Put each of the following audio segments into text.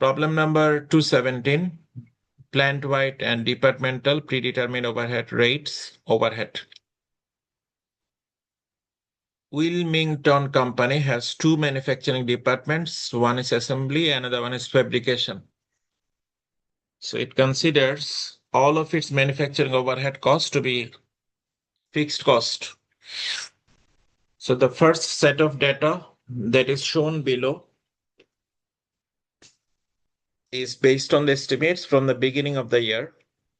Problem number 217, plant-wide and departmental predetermined overhead rates, overhead. Wilmington Company has two manufacturing departments. One is assembly, another one is fabrication. So it considers all of its manufacturing overhead cost to be fixed cost. So the first set of data that is shown below is based on the estimates from the beginning of the year.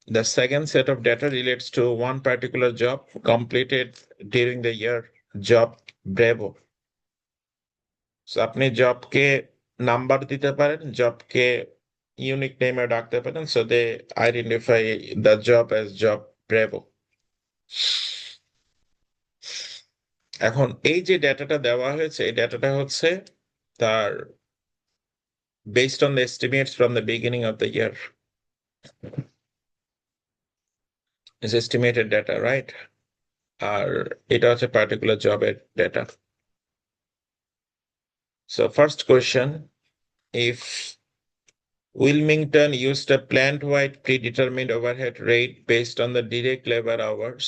The second set of data relates to one particular job completed during the year, job Bravo. So আপনি জবকে number দিতে পারেন, জবকে unique নেমে ডাকতে পারেন, so they identify the job as job Bravo. এখন এই যে ডেটাটা দেওয়া হয়েছে, এই ডেটাটা হচ্ছে তার based on the estimates from the beginning of the year. Is estimated data, right? আর এটা হচ্ছে particular জবের data. So first question, if Wilmington used a plant-wide predetermined overhead rate based on the direct labor hours,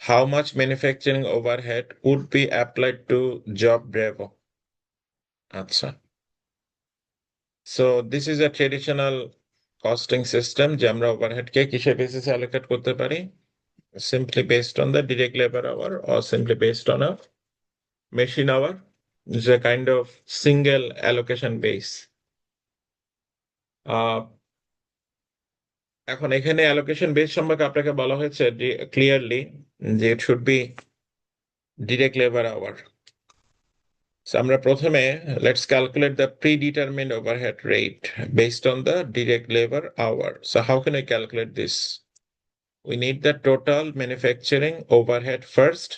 how much manufacturing overhead would be applied to job Bravo? Acha. So this is a traditional costing system যে আমরা ওভারহেডকে কিসের বেসিসে allocate করতে পারি? Simply based on the direct labor hour or simply based on a machine hour. It's a kind of single allocation base. এখন এখানে allocation base সম্পর্কে আপনাকে বলা হয়েছে ক্লিয়ারলি যে it should be direct labour hour. So আমরা প্রথমে let's calculate the predetermined overhead rate based on the direct labour hour. So how can I calculate this? We need the total manufacturing overhead first.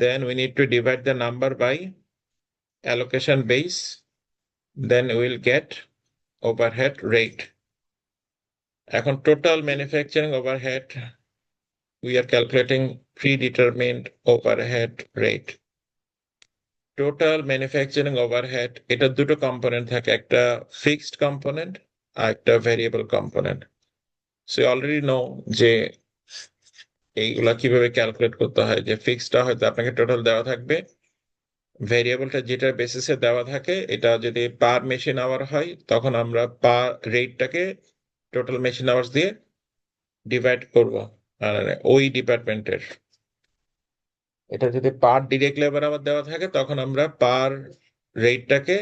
Then we need to divide the number by allocation base. Then we'll get overhead rate. এখন total manufacturing overhead, we are calculating predetermined overhead rate. Total manufacturing overhead, এটা দুটো component থাকে, একটা fixed component আর একটা variable component. So you already know যে এইগুলা কিভাবে ক্যালকুলেট করতে হয়। যে ফিক্সডটা হয়তো আপনাকে টোটাল দেওয়া থাকবে, ভেরিয়েবলটা যেটার বেসিসে দেওয়া থাকে এটা যদি পার মেশিন আওয়ার হয় তখন আমরা পার রেটটাকে টোটাল মেশিন আওয়ার্স দিয়ে ডিভাইড করব ওই ডিপার্টমেন্টের। এটা যদি পার ডিরেক্ট লেবার আওয়ার দেওয়া থাকে তখন আমরা পার রেটটাকে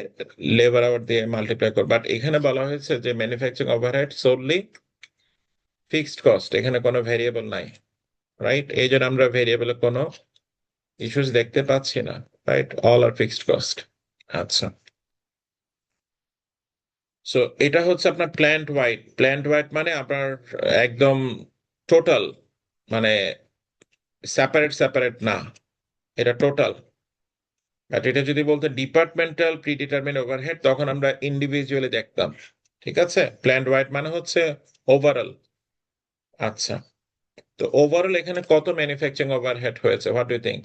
লেবার আওয়ার দিয়ে মাল্টিপ্লাই করব। বাট এখানে বলা হয়েছে যে manufacturing overhead solely fixed cost, এখানে কোনো ভেরিয়েবল নাই, রাইট? এই জন্য আমরা ভেরিয়েবলে কোনো ইস্যুস দেখতে পাচ্ছি না, রাইট? অল আর ফিক্সড কস্ট। আচ্ছা, সো এটা হচ্ছে আপনার প্ল্যান্ট ওয়াইড। প্ল্যান্ট ওয়াইড মানে আপনার একদম টোটাল, মানে সেপারেট সেপারেট না, এটা টোটাল। বাট এটা যদি বলতে ডিপার্টমেন্টাল প্রিডিটারমিন্ড ওভারহেড তখন আমরা ইন্ডিভিজুয়ালি দেখতাম, ঠিক আছে? প্ল্যান্ট ওয়াইড মানে হচ্ছে ওভারঅল। আচ্ছা, তো ওভারঅল এখানে কত ম্যানুফ্যাকচারিং ওভারহেড হয়েছে? What do you think?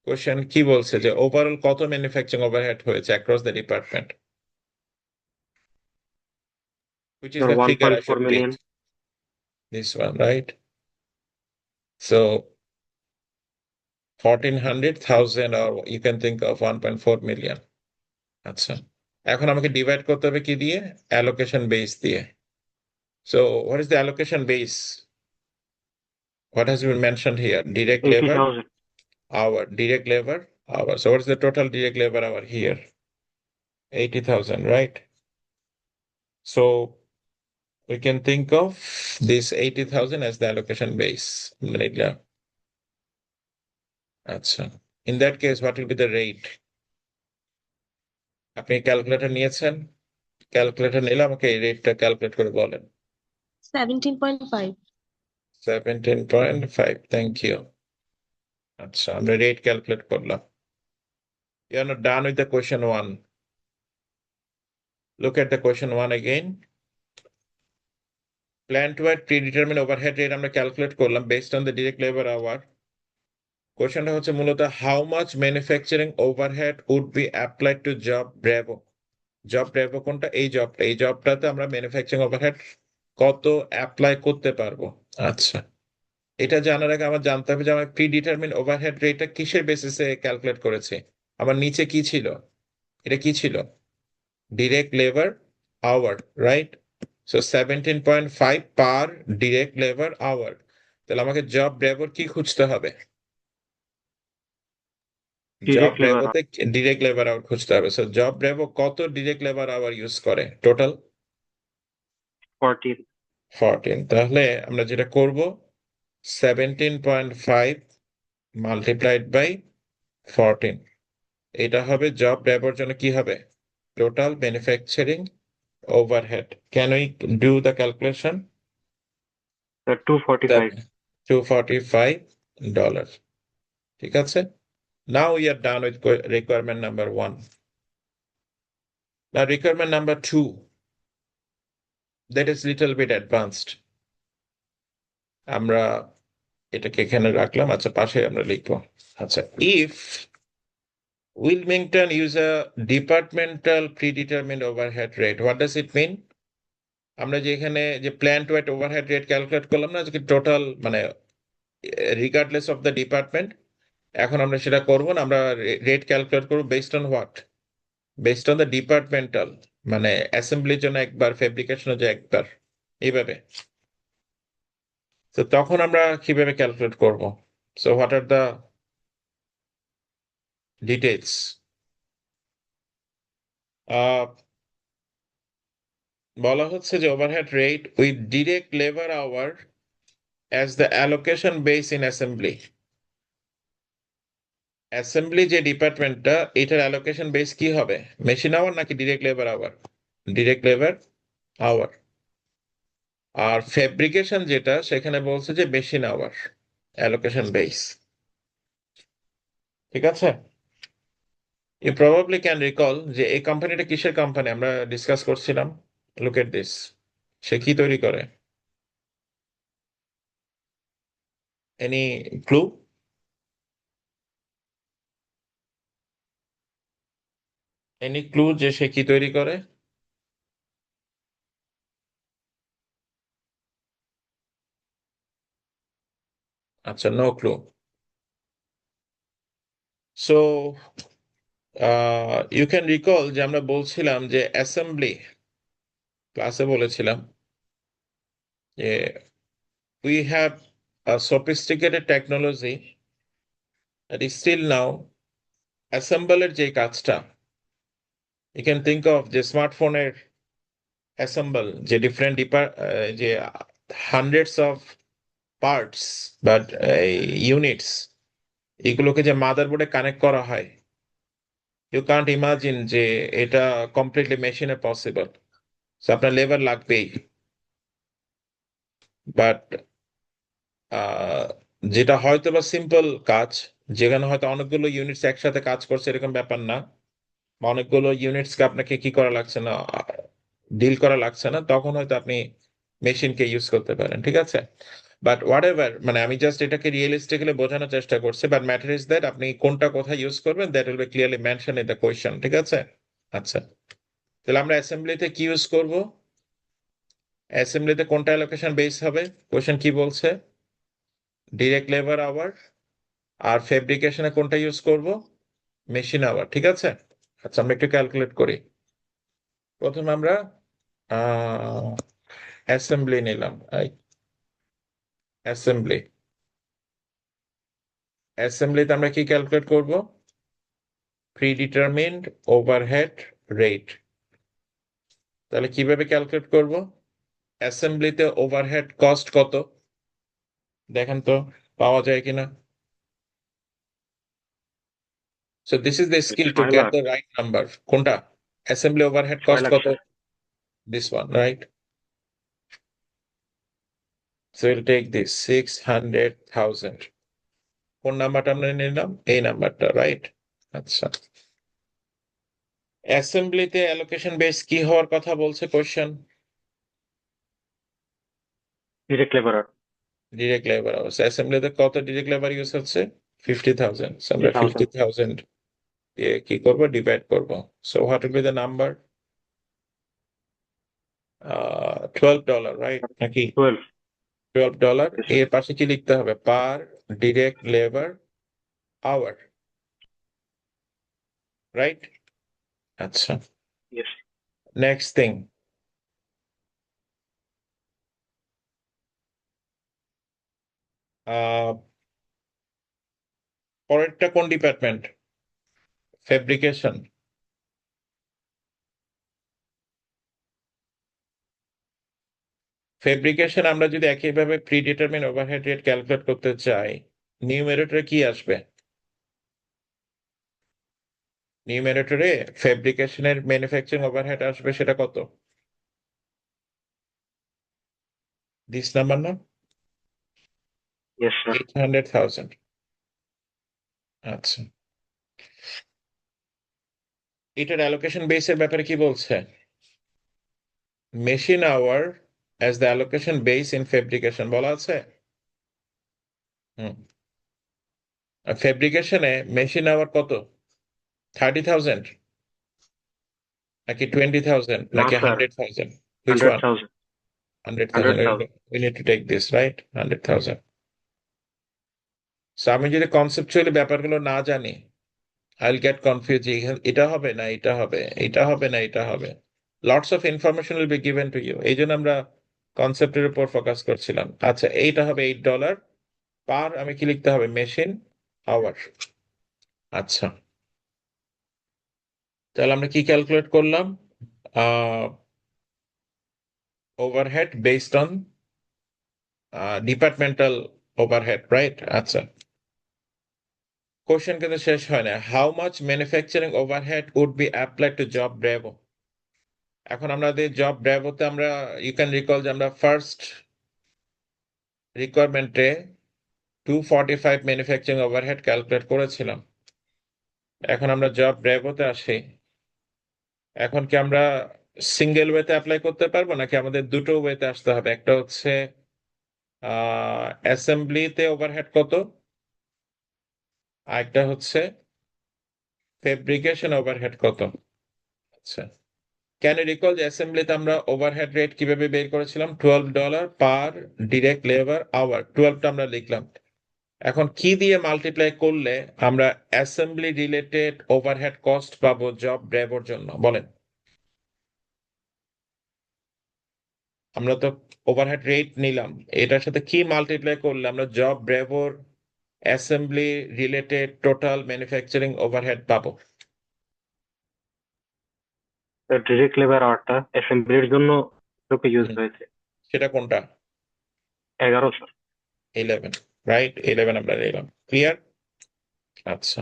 Question কি বলছে যে ওভারঅল কত ম্যানুফ্যাকচারিং ওভারহেড হয়েছে across the department? Which is Sir, the figure I 1.4 should million. pick? This one, right? So 1400,000 or you can think of 1.4 million. আচ্ছা, এখন আমাকে divide করতে হবে কি দিয়ে? অ্যালোকেশন বেস দিয়ে। So what is the allocation base? What has been mentioned here? Direct labor 80,000. hour, direct labor hour. So what is the total direct labor hour here? 80,000, right? So we can think of this 80,000 as the allocation base. আচ্ছা, in that case what will be the rate? আপনি calculator নিয়েছেন? Calculator নিলে আমাকে এই রেটটা calculate করে বলেন। 17.5. 17.5, thank you. আচ্ছা, আমরা রেট ক্যালকুলেট করলাম। You are not done with the question one. Look at the question one again. Plant-wide predetermined overhead rate আমরা ক্যালকুলেট করলাম based on the direct labor hour. কোশ্চেনটা হচ্ছে মূলত how much manufacturing overhead would be applied to job bravo. Job bravo কোনটা? এই জবটাতে আমরা manufacturing overhead কত apply করতে পারবো। আচ্ছা, এটা জানার আগে আমার জানতে হবে যে আমার প্রি ডিটারমিন ওভারহেড রেটটা কিসের বেসিসে ক্যালকুলেট করেছে। আমার নিচে কি ছিল? এটা কি ছিল? Direct labour hour, right? So 17.5 per direct labour hour. তাহলে আমাকে জব ব্রেভোর কি খুঁজতে হবে? জব ডিরেক্ট লেবার ব্রেভোতে ডিরেক্ট লেবার আওয়ার খুঁজতে হবে। সো জব ব্রেভো কত ডিরেক্ট লেবার আওয়ার ইউজ করে টোটাল? 14। 14। তাহলে আমরা যেটা করব 17.5 মাল্টিপ্লাইড বাই 14, এটা হবে জব ব্রেভোর জন্য কি হবে? Total manufacturing overhead. Can we do the calculation? 245। $245। ঠিক আছে, now we are done with requirement number 1. Now requirement number 2, that is little bit advanced. আমরা এটাকে এখানে রাখলাম, আচ্ছা পাশে আমরা লিখবো। আচ্ছা, if Wilmington use a departmental predetermined overhead rate, what does it mean? আমরা যে এখানে যে plant wide overhead rate calculate করলাম না, যে টোটাল মানে রিগার্ডলেস অফ দ্য ডিপার্টমেন্ট, এখন আমরা সেটা করব না, আমরা রেট ক্যালকুলেট করবো based on what? Based on the departmental, মানে অ্যাসেম্বলির জন্য একবার, ফেব্রিকেশনের জন্য একবার, এইভাবে। তো তখন আমরা কিভাবে ক্যালকুলেট করব? So what are the details? বলা হচ্ছে যে overhead rate with direct labour hour as the allocation base in assembly. Assembly যে ডিপার্টমেন্টটা, এটার অ্যালোকেশন বেস কি হবে? মেশিন আওয়ার নাকি direct labour hour? Direct labour hour. আর ফেব্রিকেশন যেটা, সেখানে বলছে যে মেশিন আওয়ার অ্যালোকেশন বেস। ঠিক আছে, ইউ প্রবাবলি ক্যান রিকল যে এই কোম্পানিটা কিসের কোম্পানি আমরা ডিসকাস করছিলাম। লুক এট দিস, সে কি তৈরি করে? Any clue? এনি ক্লু যে সে কি তৈরি করে? আচ্ছা, no clue. So you can recall যে আমরা বলছিলাম যে অ্যাসেম্বলি ক্লাসে বলেছিলাম যে we have a sophisticated technology that is still now অ্যাসেম্বলের যে কাজটা, you can think of যে স্মার্টফোনের অ্যাসেম্বল, যে ডিফারেন্ট যে hundreds of parts but units, এগুলোকে যে মাদারবোর্ডে কানেক্ট করা হয়, ইউ কান্ট ইমাজিন যে এটা কমপ্লিটলি মেশিনে পসিবল। আপনার লেবার লাগবেই, বাট যেটা হয়তো বা সিম্পল কাজ, যেখানে হয়তো অনেকগুলো ইউনিটস একসাথে কাজ করছে এরকম ব্যাপার না, বা অনেকগুলো ইউনিটসকে আপনাকে কি করা লাগছে না, ডিল করা লাগছে না, তখন হয়তো আপনি মেশিনকে ইউজ করতে পারেন। ঠিক আছে, বাট হোয়াট এভার, মানে আমি জাস্ট এটাকে রিয়েলিস্টিক্যালি বোঝানোর চেষ্টা করছি, বাট ম্যাটার ইজ দ্যাট আপনি কোনটা কোথায় ইউজ করবেন, that will be clearly mention in the question. ঠিক আছে, আচ্ছা, তাহলে আমরা অ্যাসেম্বলিতে কি ইউজ করব? অ্যাসেম্বলিতে কোনটা অ্যালোকেশন বেস হবে? কোয়েশ্চেন কি বলছে? Direct labour hour. আর ফেব্রিকেশনে কোনটা ইউজ করব? Machine hour. ঠিক আছে, আচ্ছা আমরা একটু ক্যালকুলেট করি। প্রথমে আমরা অ্যাসেম্বলি নিলাম। অ্যাসেম্বলিতে আমরা কি ক্যালকুলেট করব? প্রিডিটারমিন্ড ওভারহেড রেট। তাহলে কিভাবে ক্যালকুলেট করব? অ্যাসেম্বলিতে ওভারহেড কস্ট কত দেখেন তো, পাওয়া যায় কিনা। So this is the skill to 6 get lakh. the right number. কোনটা? Assembly overhead 6 cost লাখ কত? Sir. This one, right? So we'll take this 600,000. কোন নাম্বারটা আমরা নিলাম? এই নাম্বারটা, রাইট? আচ্ছা, অ্যাসেম্বলিতে অ্যালোকেশন বেস কি হওয়ার কথা বলছে question? Direct labour. Direct labour hours. অ্যাসেম্বলিতে কত ডিরেক্ট লেবার ইউজ হচ্ছে? 50,000, so আমরা 50,000. 50,000 দিয়ে কি করবো, ডিভাইড করবো। So what will be the number? $12, right? নাকি 12. $12 Yes. এর পাশে কি লিখতে হবে? পার ডিরেক্ট লেবার আওয়ার, রাইট? আচ্ছা, Yes. নেক্সট থিং, পরেরটা কোন ডিপার্টমেন্ট? ফেব্রিকেশন। ফেব্রিকেশন আমরা যদি একইভাবে pre determine overhead rate calculate করতে চাই, নিউমেরেটরে কি আসবে? নিউমেরেটরে ফেব্রিকেশনের ম্যানুফ্যাকচারিং ওভারহেড আসবে, সেটা কত? দিস নাম্বার না, Yes, sir. 800,000। আচ্ছা, এটার অ্যালোকেশন বেসের ব্যাপারে কি বলছে? Machine hour as the allocation base in fabrication বলা আছে। ফেব্রিকেশনে মেশিন আওয়ার কত? 30,000 নাকি 20,000 No, নাকি sir. 100,000? Which one? 100,000. 100,000. 100,000. We need to take this, right? 100,000. So আমি যদি কনসেপচুয়ালি ব্যাপারগুলো না জানি, I'll get confused. এটা হবে না, এটা হবে, এটা হবে না, এটা হবে। Lots of information will be given to you. এই জন্য আমরা কনসেপ্টের উপর ফোকাস করছিলাম। আচ্ছা, এইটা হবে $8 পার, আমি কি লিখতে হবে? Machine hour. আচ্ছা, তাহলে আমরা কি ক্যালকুলেট করলাম? Overhead based on departmental overhead, right? আচ্ছা, কোশ্চেন কিন্তু শেষ হয় না। How much manufacturing overhead would be applied to job bravo? এখন আমাদের জব ব্রেভোতে আমরা, ইউ ক্যান রিকল যে আমরা ফার্স্ট রিকোয়ারমেন্টে 245 ম্যানুফ্যাকচারিং ওভারহেড ক্যালকুলেট করেছিলাম। এখন আমরা জব ব্রেভোতে আসি। এখন কি আমরা সিঙ্গেল ওয়েতে অ্যাপ্লাই করতে পারবো, নাকি আমাদের দুটো ওয়েতে আসতে হবে? একটা হচ্ছে অ্যাসেম্বলিতে ওভারহেড কত, আর একটা হচ্ছে ফেব্রিকেশন ওভারহেড কত। আচ্ছা, ক্যান ইউ রিকল যে অ্যাসেম্বলিতে আমরা ওভারহেড রেট কিভাবে বের করেছিলাম? $12 পার ডিরেক্ট লেবার আওয়ার। 12টা আমরা লিখলাম। এখন কি দিয়ে মাল্টিপ্লাই করলে আমরা অ্যাসেম্বলি রিলেটেড ওভারহেড কস্ট পাবো জব ব্রেভোর জন্য, বলেন? আমরা তো ওভারহেড রেট নিলাম, এটার সাথে কি মাল্টিপ্লাই করলে আমরা জব ব্রেভোর assembly related total manufacturing overhead পাবো? ডিরেক্ট লেবার আওয়ারটা অ্যাসেম্বলির জন্য লোকে ইউজ হয়েছে সেটা কোনটা? 11, স্যার। 11, রাইট? 11 আমরা নিলাম। ক্লিয়ার? আচ্ছা,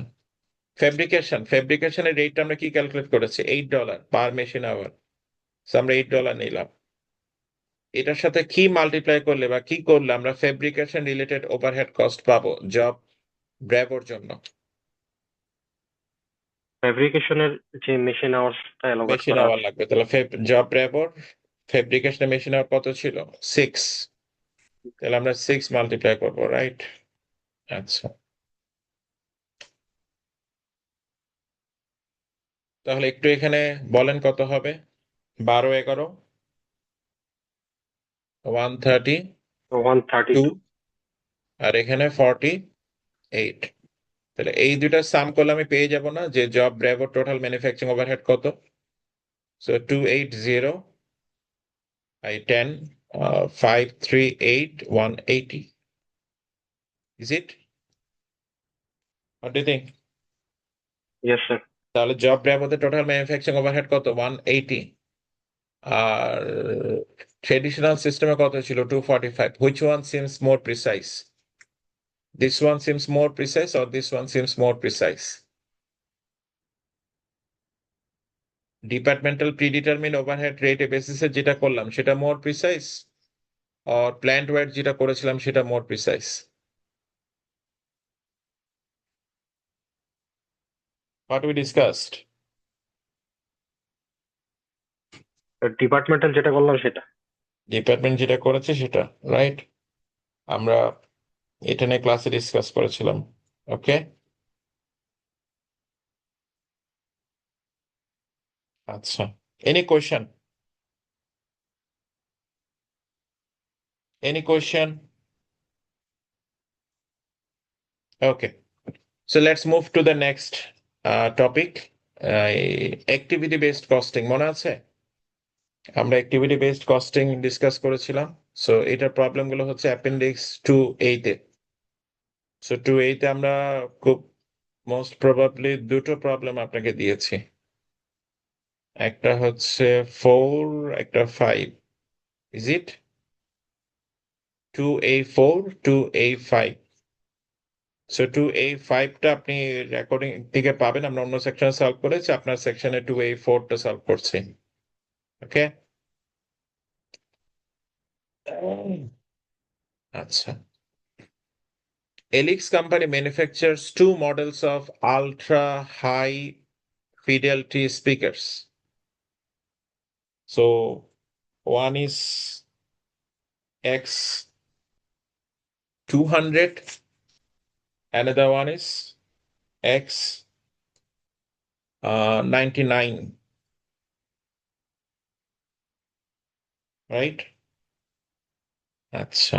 ফেব্রিকেশনের রেটটা আমরা কি ক্যালকুলেট করেছি? $8 পার মেশিন আওয়ার। আমরা $8 নিলাম। এটার সাথে কি মাল্টিপ্লাই করলে বা কি করলে আমরা ফেব্রিকেশন রিলেটেড ওভারহেড কস্ট পাবো জব ব্রেভোর জন্য? ফেব্রিকেশনের যে মেশিন আওয়ার্সটা অ্যালোকেট মেশিন করা আওয়ার লাগবে। তাহলে জব ব্রেভোর ফেব্রিকেশনের মেশিন আওয়ার কত ছিল? 6। তাহলে আমরা 6 মাল্টিপ্লাই করবো, রাইট? আচ্ছা, তাহলে একটু এখানে বলেন কত হবে? 12, 11, 132, 132. আর এখানে 48। তাহলে এই দুইটা সাম করলে আমি পেয়ে যাব না যে job bravo total manufacturing overhead কত? So 280 by 10, 538, 180. Is it? What do you think? Yes, sir. তাহলে জব ব্রেভোতে টোটাল ম্যানুফ্যাকচারিং ওভারহেড কত? 180। আর ট্রেডিশনাল সিস্টেমে কত ছিল? 245। Which one seems more precise? This one seems more precise or this one seems more precise? Departmental predetermine overhead rate বেসিসে যেটা করলাম সেটা more precise, আর প্ল্যান্ট ওয়াইড যেটা করেছিলাম সেটা more precise? What we discussed? Departmental যেটা করলাম সেটা। ডিপার্টমেন্ট যেটা করেছে সেটা, রাইট? আমরা এটা নিয়ে ক্লাসে ডিসকাস করেছিলাম, ওকে, আচ্ছা, any question? Any question? Okay. So let's move to the next topic. Activity based costing মনে আছে? আমরা activity based costing ডিসকাস করেছিলাম। সো এটার প্রবলেম গুলো হচ্ছে অ্যাপেন্ডিক্স 2A তে। সো 2A তে আমরা খুব মোস্ট প্রবাবলি দুটো প্রবলেম আপনাকে দিয়েছি, একটা হচ্ছে 4, একটা 5। Is it 2A4, 2A5? So 2A5টা আপনি রেকর্ডিং থেকে পাবেন, আমরা অন্য সেকশনে সলভ করেছি, আপনার সেকশনে 2A4টা সলভ করছি। ওকে, আচ্ছা। Elix company manufactures two models of ultra high fidelity speakers. So one is X200, another one is X99, right? আচ্ছা,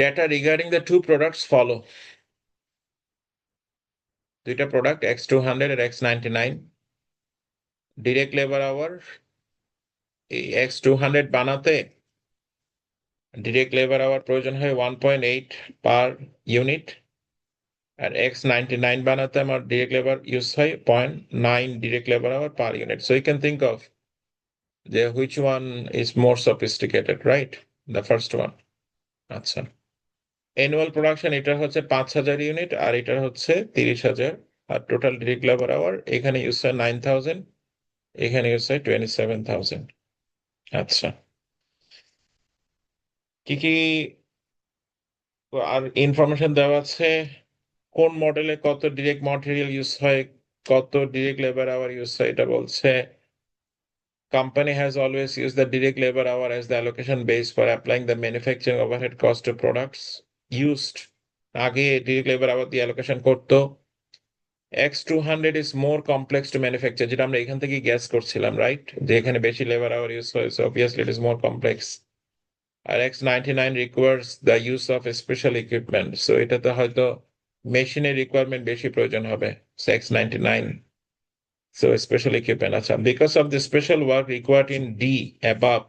data regarding the two products follow. দুইটা প্রোডাক্ট X200 আর X99। ডিরেক্ট লেবার আওয়ার এই X200 বানাতে direct labour hour প্রয়োজন হয় 1.8 per unit, আর X99 বানাতে আমার direct labour use হয় 0.9 direct labour hour per unit. So you can think of যে which one is more sophisticated, right? The first one. আচ্ছা, annual production এটার হচ্ছে 5,000 ইউনিট আর এটার হচ্ছে 30,000, আর টোটাল ডিরেক্ট লেবার আওয়ার এখানে ইউজ হয় 9,000, এখানে ইউজ হয় 27,000। আচ্ছা, কি কি আর ইনফরমেশন দেওয়া আছে? কোন মডেলে কত ডিরেক্ট ম্যাটেরিয়াল ইউজ হয়, কত ডিরেক্ট লেবার আওয়ার ইউজ হয়, এটা বলছে। Company has always used the direct labor hour as the allocation base for applying the manufacturing overhead cost to products used. আগে ডিরেক্ট লেবার আওয়ার দিয়ে allocation করতো। X200 is more complex to manufacture, যেটা আমরা এখান থেকে gas করছিলাম, right? যে এখানে বেশি লেবার আওয়ার ইউজ হয়, so obviously it is more complex. আর X99 requires the use of special equipment, so এটাতে হয়তো মেশিনের রিকোয়ারমেন্ট বেশি প্রয়োজন হবে, so X99, so special equipment. আচ্ছা, because of the special work required in D above,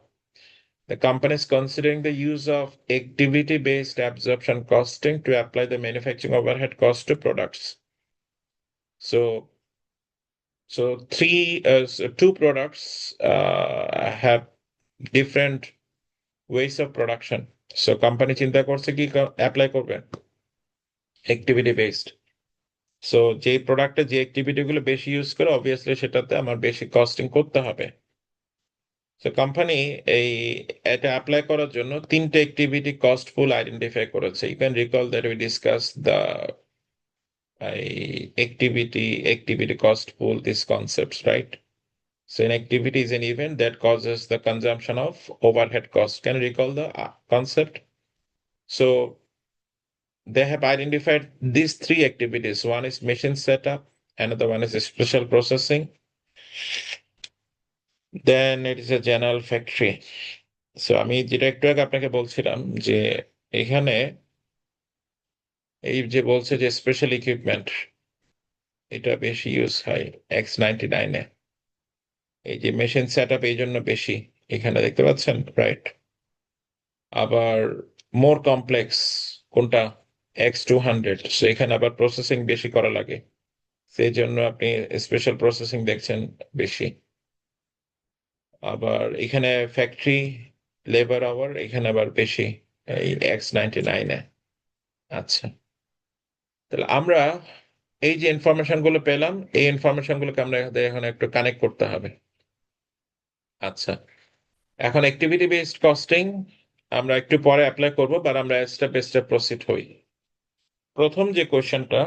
the company is considering the use of activity-based absorption costing to apply the manufacturing overhead cost to products. So two products have different ways of production. So company চিন্তা করছে কি apply করবে activity based. So যে প্রোডাক্টে যে activity গুলো বেশি use করে অবভিয়াসলি সেটাতে আমার বেশি কস্টিং করতে হবে। সো কোম্পানি এই এটা অ্যাপ্লাই করার জন্য তিনটে অ্যাক্টিভিটি কস্ট পুল আইডেন্টিফাই করেছে। You can recall that we discuss the activity cost pool, these concepts, right? So an activity is an event that causes the consumption of overhead cost. Can you recall the concept? So they have identified these three activities. One is machine setup, another one is special processing, then it is a general factory. So আমি যেটা একটু আগে আপনাকে বলছিলাম যে এখানে এই যে বলছে যে স্পেশাল ইকুইপমেন্ট এটা বেশি ইউজ হয় X99 এ, এই যে মেশিন সেট আপ এই জন্য বেশি এখানে দেখতে পাচ্ছেন, রাইট? আবার মোর কমপ্লেক্স কোনটা? X200, সো এখানে আবার প্রসেসিং বেশি করা লাগে, সেই জন্য আপনি স্পেশাল প্রসেসিং দেখছেন বেশি। আবার এখানে ফ্যাক্টরি লেবার আওয়ার এখানে আবার বেশি এই X99 এ। আচ্ছা, তাহলে আমরা এই যে ইনফরমেশন গুলো পেলাম, এই ইনফরমেশন গুলোকে আমরা এখন একটু কানেক্ট করতে হবে। আচ্ছা, এখন অ্যাক্টিভিটি বেসড কস্টিং আমরা একটু পরে অ্যাপ্লাই করবো, বা আমরা স্টেপ বাই স্টেপ প্রসিড হই। প্রথম যে কোয়েশ্চেনটা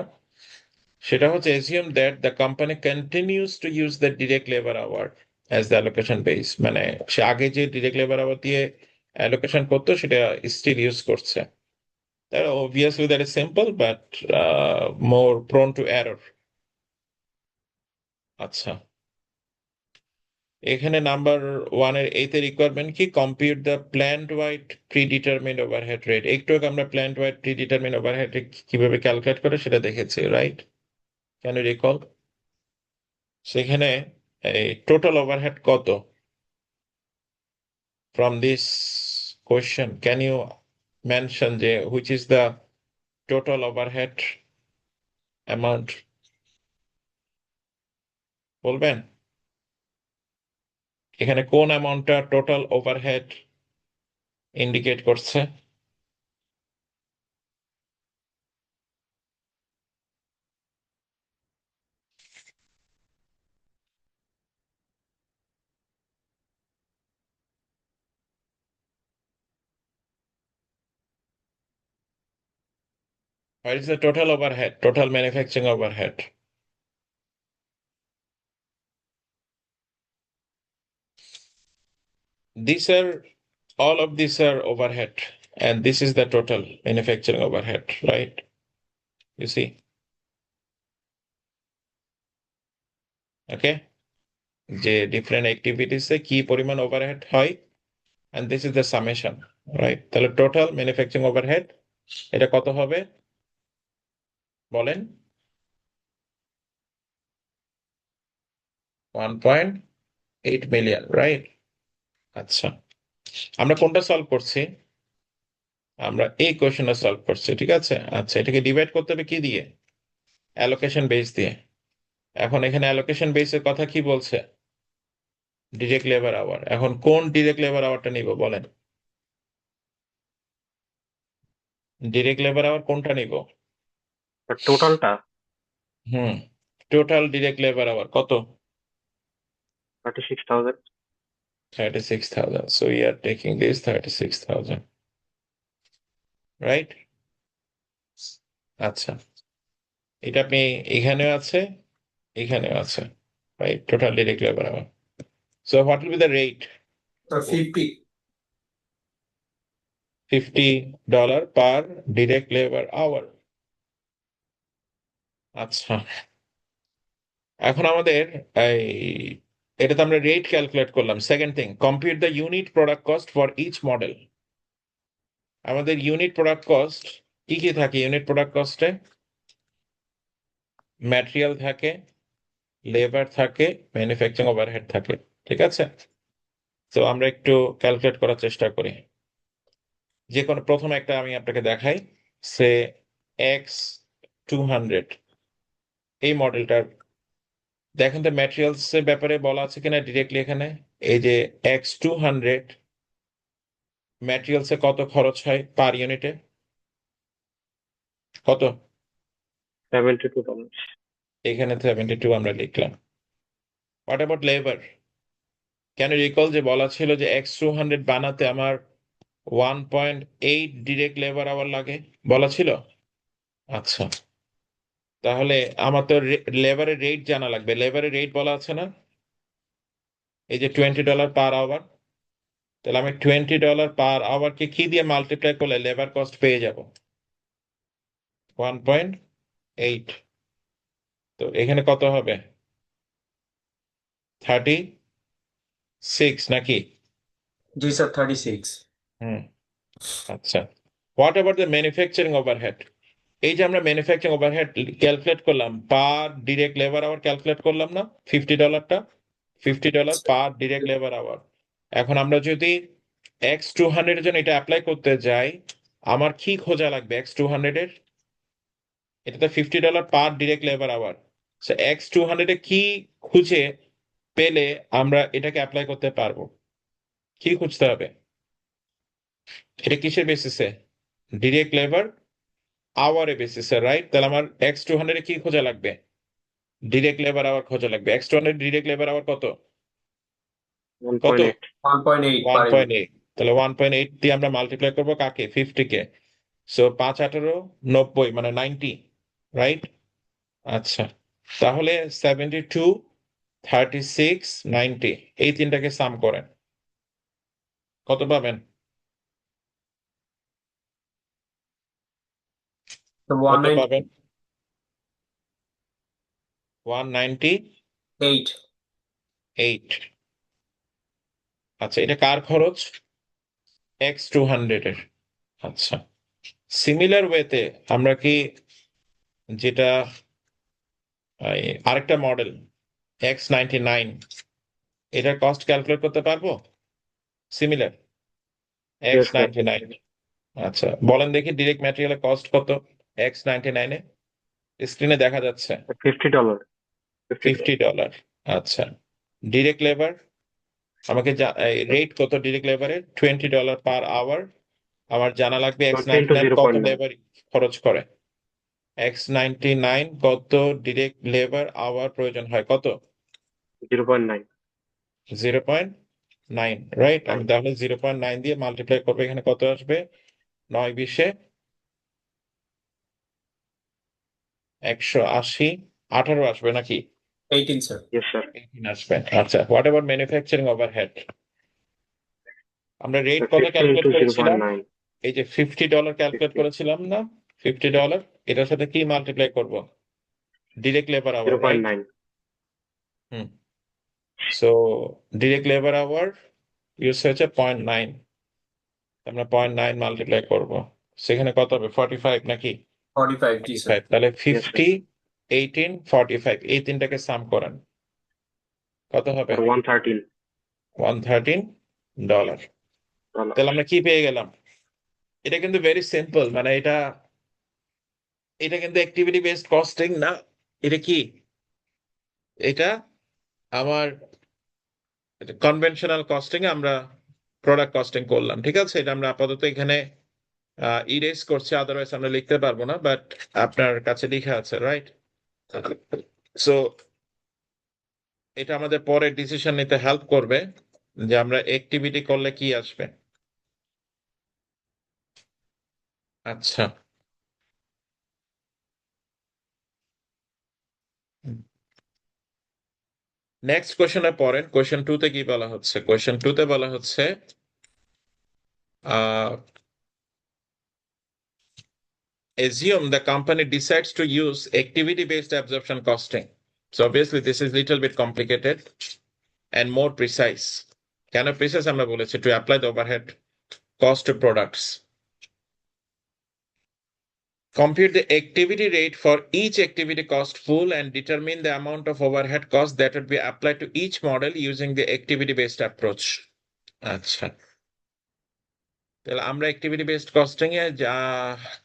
সেটা হচ্ছে assume that the company continues to use the direct labor hour as the allocation base, মানে সে আগে যে ডিরেক্ট লেবার আওয়ার দিয়ে অ্যালোকেশন করতো সেটা স্টিল ইউজ করছে। Obviously that is simple, but more prone to error. আচ্ছা, এখানে নাম্বার 1-এর এইতে রিকোয়ারমেন্ট কি? Compute the plant wide predetermined overhead rate. একটু আগে আমরা প্ল্যান্ড ওয়াইড প্রিডিটারমিন্ড ওভারহেড কিভাবে ক্যালকুলেট করে সেটা দেখেছি, রাইট? Can you recall? সেখানে এই টোটাল ওভারহেড কত? From this question can you mention যে which is the total overhead amount? বলবেন এখানে কোন অ্যামাউন্টটা টোটাল ওভারহেড ইন্ডিকেট করছে? What is the total overhead, total manufacturing overhead? These are, all of these are overhead, and this is the total manufacturing overhead, right? You see? Okay? যে different activities এ কি পরিমাণ overhead হয়, and this is the summation, right? তাহলে total manufacturing overhead এটা কত হবে বলেন? 1.8 million, right? আচ্ছা, আমরা কোনটা সলভ করছি? আমরা এই কোয়েশ্চেনটা সলভ করছি, ঠিক আছে? আচ্ছা, এটাকে ডিভাইড করতে হবে কি দিয়ে? অ্যালোকেশন বেস দিয়ে। এখন এখানে অ্যালোকেশন বেসের কথা কি বলছে? Direct labour hour. এখন কোন ডিরেক্ট লেবার আওয়ারটা নিব বলেন? ডিরেক্ট লেবার আওয়ার কোনটা নিব? টোটালটা হুম, টোটাল ডিরেক্ট লেবার আওয়ার কত? 36,000। 36,000. So we are taking this 36,000, right? আচ্ছা, এটা আপনি এখানেও আছে, এখানেও আছে, right? Total direct labor hour. So what will be the rate? 50. $50 per direct labor hour. আচ্ছা, এখন আমাদের এই এটাতে আমরা রেট ক্যালকুলেট করলাম। Second thing, compute the unit product cost for each model. আমাদের ইউনিট প্রোডাক্ট কস্ট কি কি থাকে? ইউনিট প্রোডাক্ট কস্টে ম্যাটেরিয়াল থাকে, লেবার থাকে, ম্যানুফ্যাকচারিং ওভারহেড থাকে, ঠিক আছে? তো আমরা একটু ক্যালকুলেট করার চেষ্টা করি। যে কোনো প্রথম একটা আমি আপনাকে দেখাই, সে X200 এই মডেলটার দেখেন তো ম্যাটেরিয়ালস এর ব্যাপারে বলা আছে কিনা ডিরেক্টলি এখানে। এই যে X200 ম্যাটেরিয়ালস এ কত খরচ হয় পার ইউনিটে? কত? $72। এখানে 72 আমরা লিখলাম। What about labour? Can you recall যে বলা ছিল যে X200 বানাতে আমার 1.8 ডিরেক্ট লেবার আওয়ার লাগে, বলা ছিল? আচ্ছা, তাহলে আমার তো লেবারের রেট জানা লাগবে। লেবারের রেট বলা আছে না, এই যে $20 পার আওয়ার। তাহলে আমি $20 পার আওয়ারকে কি দিয়ে মাল্টিপ্লাই করলে লেবার কস্ট পেয়ে যাব? 1.8। তো এখানে কত হবে? 36 নাকি? জি স্যার 36। হুম, আচ্ছা। What about the manufacturing overhead? এই যে আমরা ম্যানুফ্যাকচারিং ওভারহেড ক্যালকুলেট করলাম, পার ডিরেক্ট লেবার আওয়ার ক্যালকুলেট করলাম না $50টা? $50 পার ডিরেক্ট লেবার আওয়ার। এখন আমরা যদি X200 এর জন্য এটা অ্যাপ্লাই করতে যাই, আমার কি খোঁজা লাগবে X200 এর? এটা তো $50 per direct labour hour. So X200 এ কি খুঁজে পেলে আমরা এটাকে অ্যাপ্লাই করতে পারবো? কি খুঁজতে হবে? এটা কিসের বেসিসে? ডিরেক্ট লেবার আওয়ারে বেসিসে, রাইট? তাহলে আমার X200 এ কি খোঁজা লাগবে? ডিরেক্ট লেবার আওয়ার খোঁজা লাগবে। X200 ডিরেক্ট লেবার আওয়ার কত? কত? 1.8। 1.8 পার 1.8। তাহলে 1.8 দিয়ে আমরা মাল্টিপ্লাই করবো কাকে? 50 কে। সো 5×18 90, মানে 90, রাইট? আচ্ছা, তাহলে 72, 36, 90 এই তিনটাকে সাম করেন, কত পাবেন? So কত পাবেন 198 198. আচ্ছা এটা কার খরচ X200 এর আচ্ছা সিমিলার ওয়েতে আমরা কি যেটা আরেকটা মডেল X99 এটার কস্ট ক্যালকুলেট করতে পারবো সিমিলার Yes, sir. X99 আচ্ছা বলেন দেখি ডিরেক্ট ম্যাটেরিয়ালের কস্ট কত X99 এ স্ক্রিনে দেখা যাচ্ছে $50. $50 আচ্ছা ডিরেক্ট লেবার আমাকে রেট কত ডিরেক্ট লেবারের $20 পার আওয়ার আমার জানা লাগবে 20 X99 into কত 0.9. লেবার খরচ করে X99 কত ডিরেক্ট লেবার আওয়ার প্রয়োজন হয় কত 0.9. 0.9 রাইট আমি তাহলে 0.9 দিয়ে মাল্টিপ্লাই করবো এখানে কত আসবে 9 20 180 18 আসবে নাকি 18, sir. Yes, sir. 18 আসবে আচ্ছা হোয়াট এভার ম্যানুফ্যাকচারিং ওভারহেড আমরা রেট So কত 50 ক্যালকুলেট into করেছিলাম 0.9. এই যে $50 ক্যালকুলেট 50. করেছিলাম না $50 এটার সাথে কি মাল্টিপ্লাই করব direct labour hour right 0.9. Hmm so direct labour hour use হয়েছে 0.9 আমরা 0.9 মাল্টিপ্লাই করব সেখানে কত হবে 45 নাকি 45, জি স্যার। 45 তাহলে Yes, sir. 50 18 45 এই তিনটাকে সাম করেন কত হবে Or 113. $113 তাহলে আমরা কি পেয়ে গেলাম এটা কিন্তু ভেরি সিম্পল মানে এটা কিন্তু অ্যাক্টিভিটি বেসড কস্টিং না এটা কি এটা আমার কনভেনশনাল কস্টিং আমরা প্রোডাক্ট কস্টিং করলাম ঠিক আছে এটা আমরা আপাতত এখানে ইরেজ করছি আদারওয়াইজ আমরা লিখতে পারবো না বাট আপনার কাছে লেখা আছে রাইট সো এটা আমাদের পরে ডিসিশন নিতে হেল্প করবে যে আমরা অ্যাক্টিভিটি করলে কি আসবে আচ্ছা নেক্সট কোয়েশ্চনে পড়েন কোয়েশ্চন 2 তে কি বলা হচ্ছে কোয়েশ্চন 2 তে বলা হচ্ছে assume the company decides to use activity based absorption costing so obviously this is little bit complicated and more precise কেন precise আমরা বলেছি to apply the overhead cost to products compute the activity rate for each activity cost pool and determine the amount of overhead cost that would be applied to each model using the activity based approach আচ্ছা তাহলে আমরা activity based costing এ যা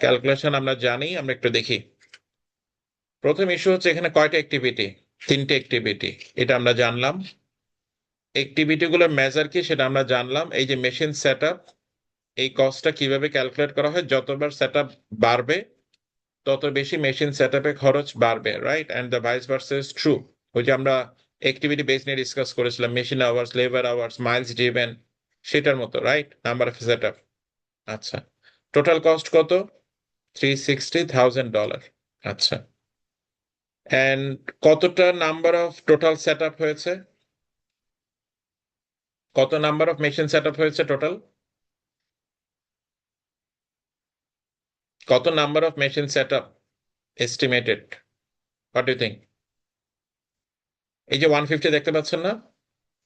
calculation আমরা জানি আমরা একটু দেখি প্রথম ইস্যু হচ্ছে এখানে কয়টা অ্যাক্টিভিটি তিনটে অ্যাক্টিভিটি এটা আমরা জানলাম অ্যাক্টিভিটি গুলোর মেজার কি সেটা আমরা জানলাম এই যে মেশিন সেটআপ এই কস্টটা কিভাবে ক্যালকুলেট করা হয় যতবার সেটআপ বাড়বে তত বেশি মেশিন সেটআপে খরচ বাড়বে right and the vice versa is true ওই যে আমরা অ্যাক্টিভিটি বেস নিয়ে ডিসকাস করেছিলাম machine hours labour hours miles driven সেটার মতো রাইট নাম্বার অফ সেটআপ আচ্ছা টোটাল কস্ট কত $360,000 আচ্ছা এন্ড কতটা নাম্বার অফ টোটাল সেটআপ হয়েছে কত নাম্বার অফ মেশিন সেটআপ হয়েছে টোটাল কত number of machine setup estimated what do think এই যে 150 দেখতে পাচ্ছেন না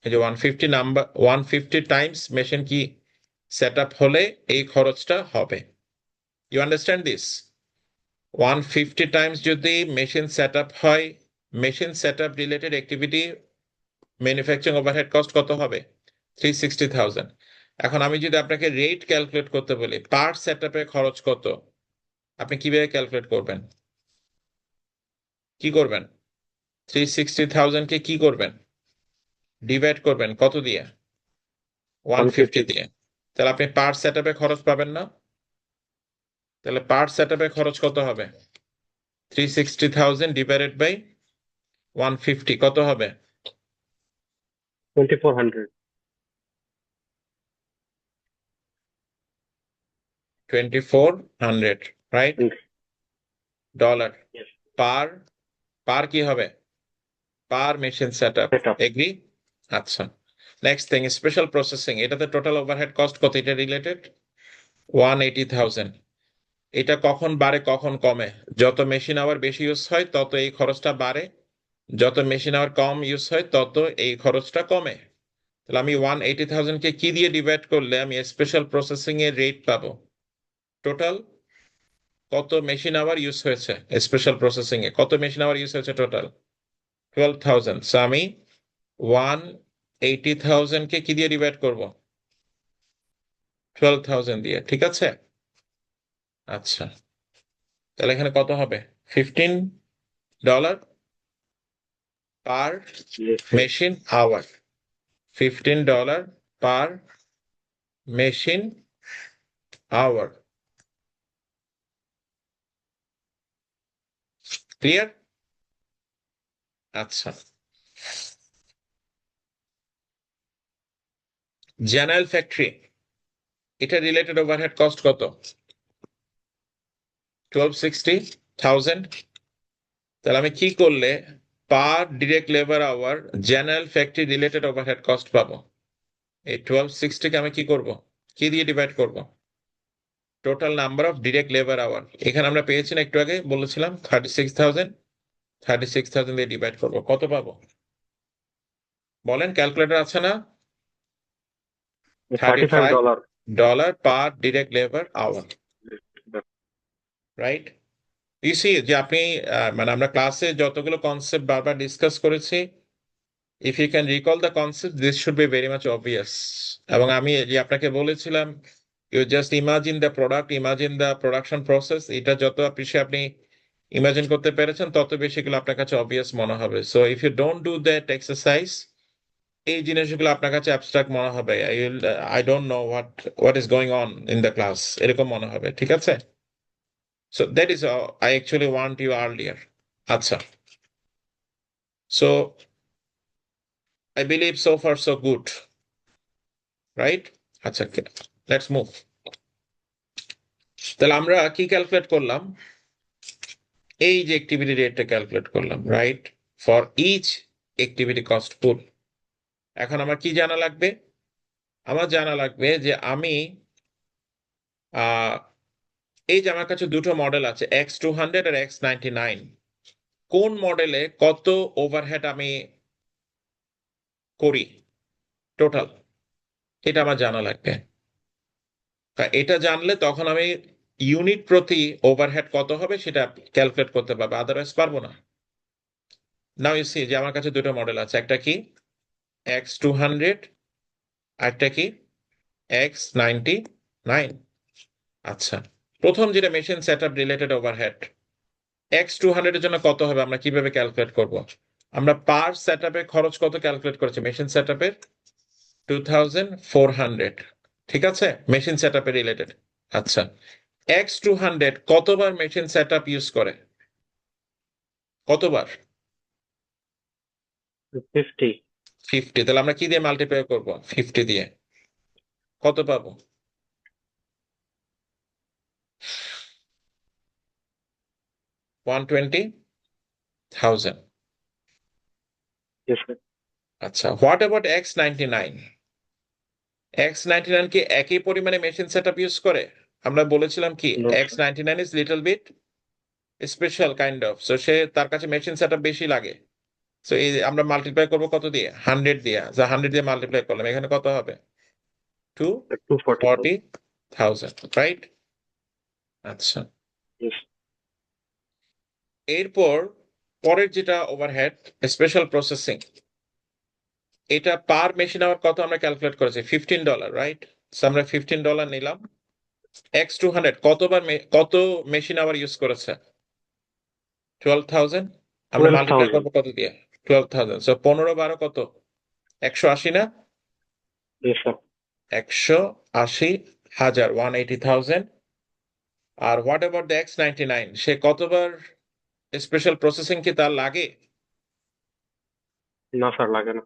এই যে 150 নাম্বার 150 টাইমস মেশিন কি সেটআপ হলে এই খরচটা হবে ইউ আন্ডারস্ট্যান্ড দিস 150 টাইমস যদি মেশিন সেটআপ হয় machine setup related activity manufacturing overhead cost কত হবে 360,000 এখন আমি যদি আপনাকে রেট ক্যালকুলেট করতে বলি পার্ট সেটআপে খরচ কত আপনি কিভাবে ক্যালকুলেট করবেন কি করবেন 360,000 কে কি করবেন ডিভাইড করবেন কত দিয়ে 150 দিয়ে তাহলে আপনি পার্ট সেটআপে খরচ পাবেন না তাহলে পার্ট সেটআপে খরচ কত হবে 360,000 ডিভাইডেড বাই 150 কত হবে 2400. 2400 রাইট ডলার Yes. পার কি হবে পার মেশিন সেটআপ Setup. এগ্রি আচ্ছা নেক্সট থিং স্পেশাল প্রসেসিং এটাতে টোটাল ওভারহেড কস্ট কত এটা রিলেটেড 180,000 এটা কখন বাড়ে কখন কমে? যত মেশিন আওয়ার বেশি ইউজ হয় তত এই খরচটা বাড়ে, যত মেশিন আওয়ার কম ইউজ হয় তত এই খরচটা কমে। তাহলে আমি 180,000 কে কি দিয়ে ডিভাইড করলে আমি স্পেশাল প্রসেসিং এর রেট পাবো? টোটাল কত মেশিন আওয়ার ইউজ হয়েছে স্পেশাল প্রসেসিং এ, কত মেশিন আওয়ার ইউজ হয়েছে টোটাল? 12,000। সো আমি 180,000 কে কি দিয়ে ডিভাইড করব? 12,000 দিয়ে, ঠিক আছে? আচ্ছা, তাহলে এখানে কত হবে? $15 per Yes, sir. Machine hour. $15 per machine hour. Clear? আচ্ছা, জেনারেল ফ্যাক্টরি, এটা রিলেটেড ওভারহেড কস্ট কত? 1260,000। তাহলে আমি কি করলে per direct labour hour general factory related overhead cost পাবো? এই 1260 কে আমি কি করব, কি দিয়ে ডিভাইড করব? Total number of direct labour hour. এখানে আমরা পেয়েছি না, একটু আগে বলেছিলাম 36,000, 36,000 দিয়ে ডিভাইড করব, কত পাবো? বলেন, ক্যালকুলেটর আছে না? $35. $35 per direct labour hour, right? ইসি যে আপনি মানে আমরা ক্লাসে যতগুলো কনসেপ্ট বারবার ডিসকাস করেছি, if you can recall the concept this should be very much obvious. এবং আমি যে আপনাকে বলেছিলাম you just imagine the product, imagine the production process. এটা যত আপনি ইমাজিন করতে পেরেছেন তত বেশি গুলো আপনার কাছে অবভিয়াস মনে হবে। So if you don't do that exercise, এই জিনিসগুলো আপনার কাছে অ্যাবস্ট্রাক্ট মনে হবে। I don't know what is going on in the class, এরকম মনে হবে, ঠিক আছে? So that is I actually want you earlier. আচ্ছা, so I believe so far so good, right? আচ্ছা, লেটস মুভ। তাহলে আমরা কি ক্যালকুলেট করলাম? এই যে অ্যাক্টিভিটি রেটটা ক্যালকুলেট করলাম, right? For each activity cost pool. এখন আমার কি জানা লাগবে? আমার জানা লাগবে যে আমি এই যে আমার কাছে দুটো মডেল আছে, X200 আর X99, কোন মডেলে কত ওভারহেড আমি করি টোটাল, এটা আমার জানা লাগবে। এটা জানলে তখন আমি ইউনিট প্রতি ওভারহেড কত হবে সেটা ক্যালকুলেট করতে পারবো, আদারওয়াইজ পারবো না। নাও ইউ সি যে আমার কাছে দুটো মডেল আছে, একটা কি X200, একটা কি X99। আচ্ছা, প্রথম যেটা machine setup related overhead, X200 এর জন্য কত হবে আমরা কিভাবে ক্যালকুলেট করব? আমরা পার সেটআপে খরচ কত ক্যালকুলেট করেছি মেশিন সেটআপের? 2400, ঠিক আছে, মেশিন সেটআপে রিলেটেড। আচ্ছা, X200 কতবার মেশিন সেটআপ ইউজ করে? কতবার? 50. 50। তাহলে আমরা কি দিয়ে মাল্টিপ্লাই করব? 50 দিয়ে। কত পাবো? 120,000। Yes, sir. আচ্ছা, হোয়াট অ্যাবাউট X99? X99 কি একই পরিমাণে মেশিন সেটআপ ইউজ করে? আমরা বলেছিলাম কি No, sir. X99 is little bit special kind of, so সে তার কাছে মেশিন সেটআপ বেশি লাগে। সো এই আমরা মাল্টিপ্লাই করব কত দিয়ে? 100 দিয়ে। যা 100 দিয়ে মাল্টিপ্লাই করলাম, এখানে কত হবে? 240. 240,000, রাইট? আচ্ছা, Yes. এরপর পরের যেটা ওভারহেড স্পেশাল প্রসেসিং, এটা পার মেশিন আওয়ার কত আমরা ক্যালকুলেট করেছি? $15, রাইট? আমরা $15 নিলাম। X200 কত মেশিন আওয়ার ইউজ করেছে? 12,000। আমরা মাল্টিপ্লাই 12,000. করবো কত দিয়ে? 12,000। সো 15 12 কত? 180 না? Yes, sir. 180,000, 180,000। আর হোয়াট অ্যাবাউট দ্য X99, সে কতবার স্পেশাল প্রসেসিং কি তার লাগে? না স্যার, লাগে না।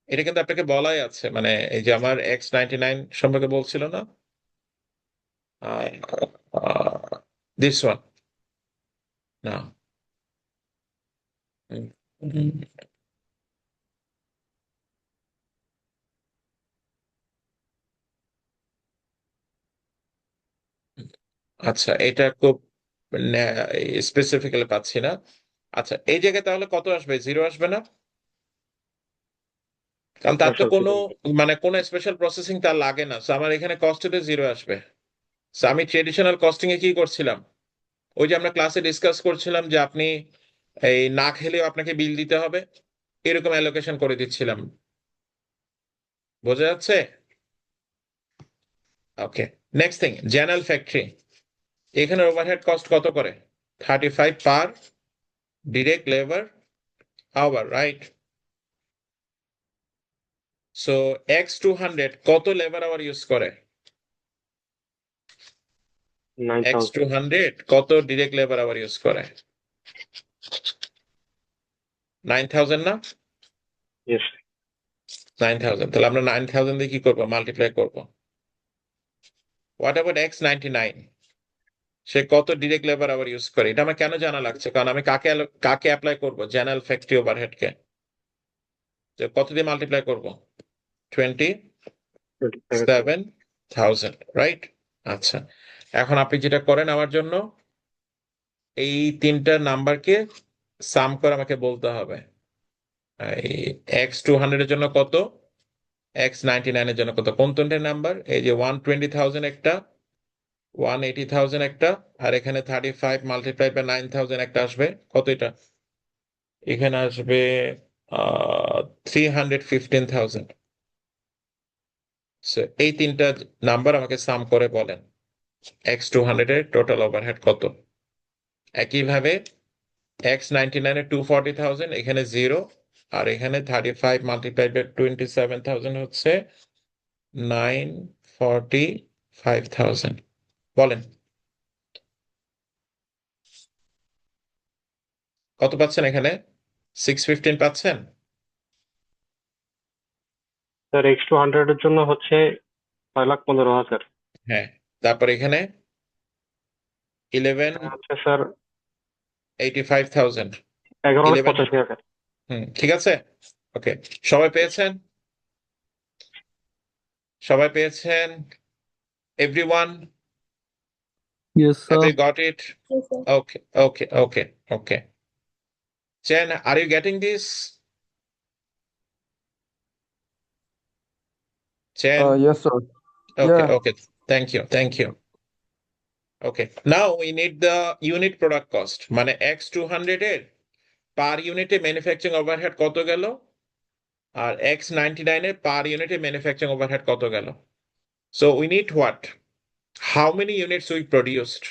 এটা কিন্তু আপনাকে বলাই আছে, মানে এই যে আমার X99 সম্পর্কে বলছিল না, দিস ওয়ান না, আচ্ছা, এটা খুব স্পেসিফিক্যালি পাচ্ছি না। আচ্ছা, এই জায়গায় তাহলে কত আসবে? 0 আসবে না? কারণ তার তো স্পেশাল কোনো সেটিং। মানে কোনো স্পেশাল প্রসেসিং তার লাগে না, তো আমার এখানে কস্টে 0 আসবে। So, আমি ট্রেডিশনাল কস্টিং এ কি করছিলাম, ওই যে আমরা ক্লাসে ডিসকাস করছিলাম যে আপনি এই না খেলেও আপনাকে বিল দিতে হবে, এরকম অ্যালোকেশন করে দিচ্ছিলাম। বোঝা যাচ্ছে? Okay, next thing, general factory. এখানে ওভারহেড কস্ট কত করে? 35 per direct labour hour, right? So X200 কত লেবার আওয়ার ইউজ করে? 9,000। X200 কত ডিরেক্ট লেবার আওয়ার ইউজ করে? 9000 না? ইয়েস। 9000। তাহলে আমরা 9000 দিয়ে কি করবো? মাল্টিপ্লাই করবো। What about X99? সে কত ডিরেক্ট লেবার আওয়ার ইউজ করে? এটা আমার কেন জানা লাগছে? কারণ আমি কাকে অ্যাপ্লাই করবো? জেনারেল ফ্যাক্টরি ওভারহেড কে কত দিয়ে মাল্টিপ্লাই করবো? 27,000। 27,000, রাইট? আচ্ছা, এখন আপনি যেটা করেন আমার জন্য, এই তিনটা নাম্বারকে সাম করে আমাকে বলতে হবে এই X200 এর জন্য কত, X99 এর জন্য কত। কোন তিনটে নাম্বার? এই যে 120,000 একটা, 180,000 একটা, আর এখানে 35 মাল্টিপ্লাই বাই 9,000 একটা আসবে। কত এটা? এখানে আসবে 315,000। এই তিনটা নাম্বার আমাকে সাম করে বলেন X200 এর টোটাল ওভারহেড কত। একইভাবে X99 এর 240,000, এখানে 0, আর এখানে 35 মাল্টিপ্লাই বাই 27,000 হচ্ছে 945,000। বলেন কত পাচ্ছেন এখানে? 615 পাচ্ছেন? স্যার X200 এর জন্য হচ্ছে 6,15,000। হ্যাঁ, তারপর এখানে 1185,000। হচ্ছে স্যার 11, 11,85,000। ঠিক আছে। ওকে, সবাই পেয়েছেন? সবাই পেয়েছেন? Everyone, Yes, have sir. you got it? Yes, sir. Okay. Chen, are you getting this? Chen? Yes, sir. Okay, Yeah. okay. Thank you. Okay, now we need the unit product cost, মানে X200 এর পার ইউনিটে manufacturing overhead কত গেল, আর X99 এর পার ইউনিটে manufacturing overhead কত গেল। So we need what? How many units we produced?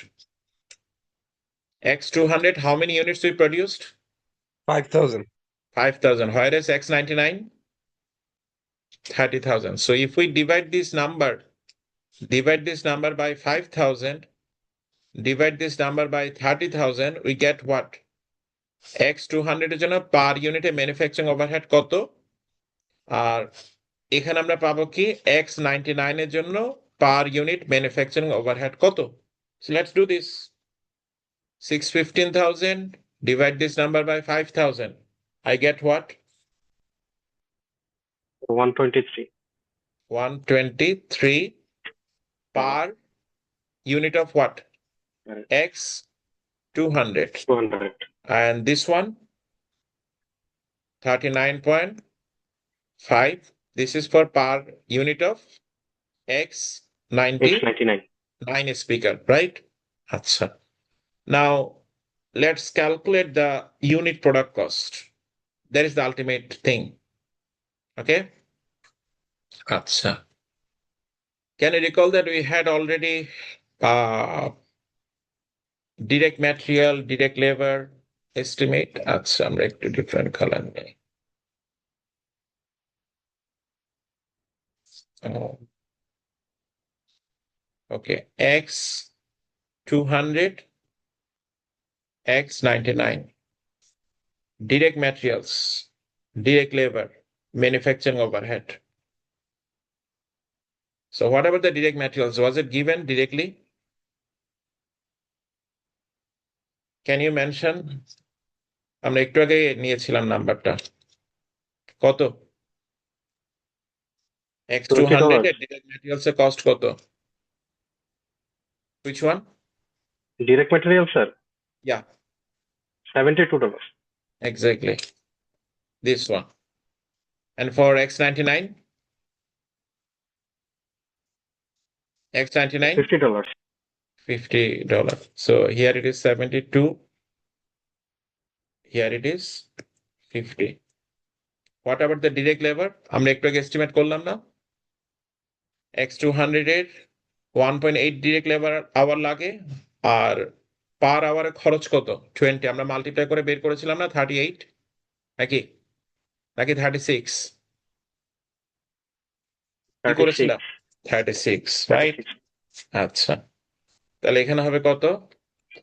X200, how many units we produced? 5,000. 5,000. Whereas X99? 30,000. So if we divide this number by 5,000, divide this number by 30,000, we get what? X200 এর জন্য পার ইউনিটে manufacturing overhead কত, আর এখানে আমরা পাবো কি X99 এর জন্য পার ইউনিট ম্যানুফ্যাকচারিং ওভারহেড কত। So let's do this. 615,000, divide this number by 5,000. I get what? 123 123 per unit of what? Right. X200. 200. And this one, 39.5. This is for per unit of X99 X99. speaker, right? Acha. Now, let's calculate the unit product cost. That is the ultimate thing. Okay? Acha. Can you recall that we had already direct material, direct labor estimate? Acha, আমরা একটু different color নেই। Okay, X200, X99. Direct materials, direct labor, manufacturing overhead. So whatever the direct materials, was it given directly? Can you mention? আমরা একটু আগে নিয়েছিলাম নাম্বারটা কত? X200 এর direct materials এর cost কত? Which one? Direct material, sir, Yeah, $72. exactly. This one. And for X99? X99? $50. $50. So here it is 72. Here it is 50. What about the direct labor? আমরা একটু আগে estimate করলাম না? X200 এর 1.8 direct labor hour লাগে আর পার আওয়ারে খরচ কত? 20 আমরা মাল্টিপ্লাই করে বের করেছিলাম না 38 নাকি 36 কি 36. করেছিলাম 36 রাইট 36. আচ্ছা তাহলে এখানে হবে কত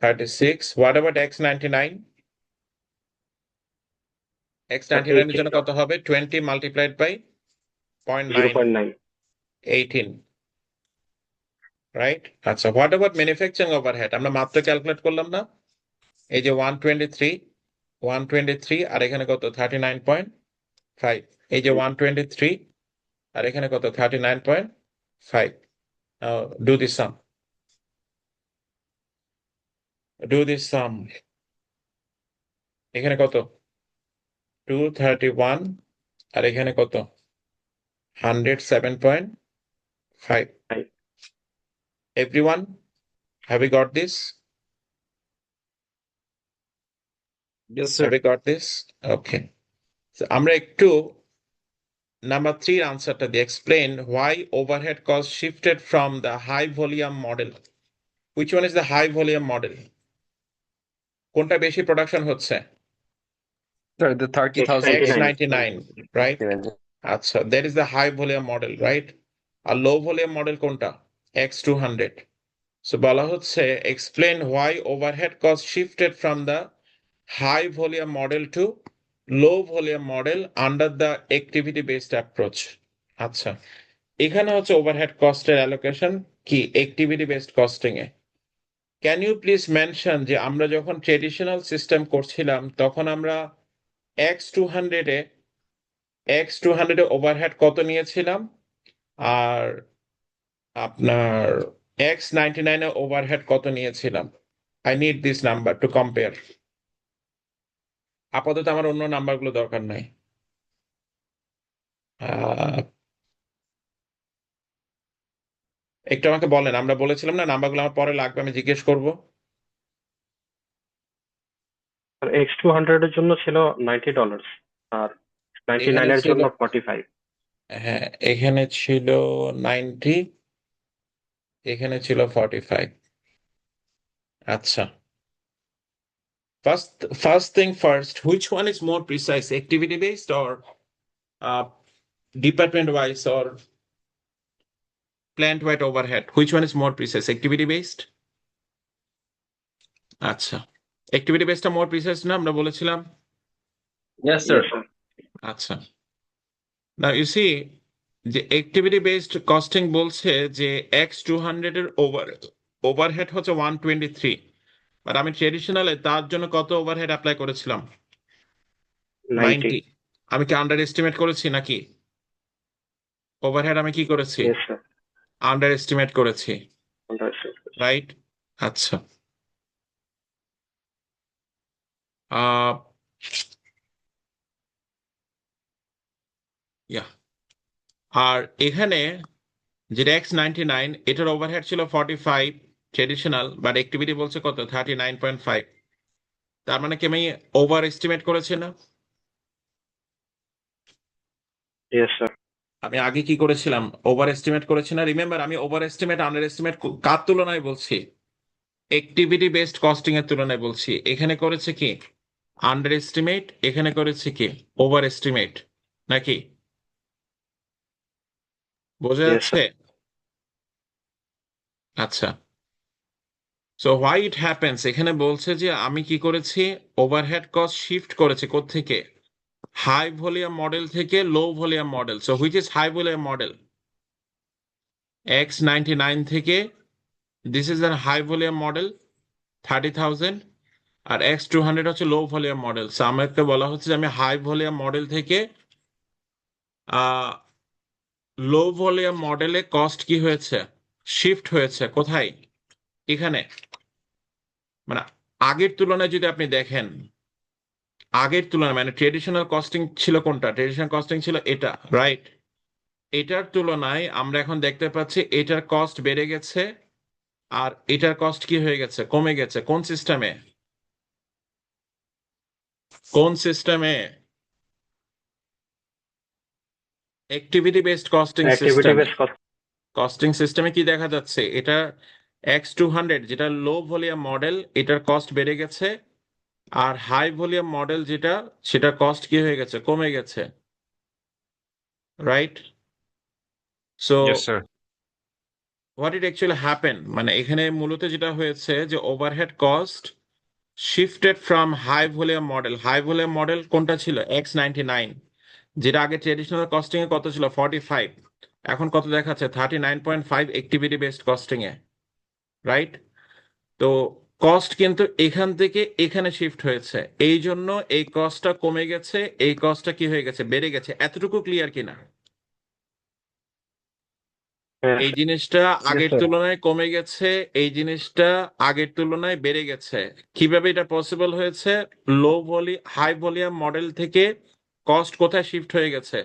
36 হোয়াট অ্যাবাউট X99 X99 এর জন্য কত হবে 20 মাল্টিপ্লাইড বাই 0.9 0.9. 18 রাইট আচ্ছা হোয়াট অ্যাবাউট ম্যানুফ্যাকচারিং ওভারহেড আমরা মাত্র ক্যালকুলেট করলাম না এই যে 123 আর এখানে কত 39.5 এই যে 123 আর এখানে কত 39.5 do this sum এখানে কত 231 আর এখানে কত 107.5 everyone have you got this Yes, have you got this okay so আমরা একটু number 3 আনসারটা দিয়ে explain why overhead cost shifted from the high volume model which one is the high volume model কোনটা বেশি প্রোডাকশন হচ্ছে Sorry, the 30,000. X99 right আচ্ছা that is the high volume model right R low volume model কোনটা X200 so বলা হচ্ছে explain why overhead cost shifted from the high volume model to low volume model under the activity based approach আচ্ছা এখানে হচ্ছে overhead কস্টের allocation কি activity based costing এ can you please mention যে আমরা যখন ট্রেডিশনাল সিস্টেম করছিলাম তখন আমরা X200 এ ওভারহেড কত নিয়েছিলাম আর আপনার X99 এ ওভারহেড কত নিয়েছিলাম I need this number to compare আপাতত আমার অন্য নাম্বারগুলো দরকার নাই একটু আমাকে বলেন আমরা বলেছিলাম না নাম্বারগুলো আমার পরে লাগবে আমি জিজ্ঞেস করব X200 এর জন্য ছিল $90 আর 99 এর জন্য 45. হ্যাঁ এখানে ছিল 90 এখানে ছিল 45 আচ্ছা first thing first which one is more precise activity based or department wise or plant wide overhead which one is more precise activity based আচ্ছা activity based টা more precise না আমরা বলেছিলাম Yes, sir. আচ্ছা now you see যে activity based costing বলছে যে X200 এর ওভারহেড হচ্ছে 123 বাট আমি ট্রেডিশনালে তার জন্য কত ওভারহেড অ্যাপ্লাই করেছিলাম 90 আমি কি আন্ডার এস্টিমেট করেছি নাকি ওভারহেড আমি কি করেছি Yes, sir. আন্ডার এস্টিমেট করেছি Understood. রাইট আচ্ছা আহ ইয়া আর এখানে যেটা X99 এটার ওভারহেড ছিল 45 ট্রেডিশনাল বাট অ্যাক্টিভিটি বলছে কত 39.5 তার মানে কি আমি ওভার এস্টিমেট করেছি না Yes, sir. আমি আগে কি করেছিলাম ওভার এস্টিমেট করেছি না রিমেম্বার আমি ওভার এস্টিমেট আন্ডার এস্টিমেট কার তুলনায় বলছি অ্যাক্টিভিটি বেসড কস্টিং এর তুলনায় বলছি এখানে করেছে কি আন্ডার এস্টিমেট এখানে করেছে কি ওভার এস্টিমেট নাকি বোঝা Yes, যাচ্ছে আচ্ছা সো হোয়াই ইট হ্যাপেন্স এখানে বলছে যে আমি কি করেছি ওভারহেড কস্ট শিফট করেছি কোত্থেকে হাই ভলিউম মডেল থেকে low volume model so which is high volume model X99 থেকে this is an high volume model 30,000 আর X200 হচ্ছে লো ভলিউম মডেল সো আমাকে বলা হচ্ছে যে আমি হাই ভলিউম মডেল থেকে লো ভলিউম মডেলে কস্ট কি হয়েছে শিফট হয়েছে কোথায় এখানে মানে আগের তুলনায় যদি আপনি দেখেন, আগের তুলনায় মানে ট্রেডিশনাল কস্টিং ছিল কোনটা? ট্রেডিশনাল কস্টিং ছিল এটা, রাইট? এটার তুলনায় আমরা এখন দেখতে পাচ্ছি এটার কস্ট বেড়ে গেছে আর এটার কস্ট কি হয়ে গেছে? কমে গেছে। কোন সিস্টেমে? কোন সিস্টেমে? অ্যাক্টিভিটি বেসড কস্টিং অ্যাক্টিভিটি সিস্টেমে। Base cost. কস্টিং সিস্টেমে কি দেখা যাচ্ছে? এটা X200 যেটা লো ভলিউম মডেল, এটার কস্ট বেড়ে গেছে, আর হাই ভলিউম মডেল যেটা, সেটা কস্ট কি হয়ে গেছে? কমে গেছে, right? So Yes, sir. What it actually happen, মানে এখানে মূলত যেটা হয়েছে যে overhead cost shifted from high volume model. High volume model কোনটা ছিল? X99, যেটা আগে ট্রেডিশনাল কস্টিং এ কত ছিল? 45, এখন কত দেখাচ্ছে? 39.5 অ্যাক্টিভিটি বেসড কস্টিং এ, রাইট? তো কস্ট কিন্তু এখান থেকে এখানে শিফট হয়েছে, এই জন্য এই কস্টটা কমে গেছে, এই কস্টটা কি হয়ে গেছে? বেড়ে গেছে। এতটুকু ক্লিয়ার কিনা? এই জিনিসটা আগের sir. তুলনায় কমে গেছে, এই জিনিসটা আগের তুলনায় বেড়ে গেছে। কিভাবে এটা পসিবল হয়েছে? হাই ভলিউম মডেল থেকে কস্ট কোথায় শিফট হয়ে গেছে?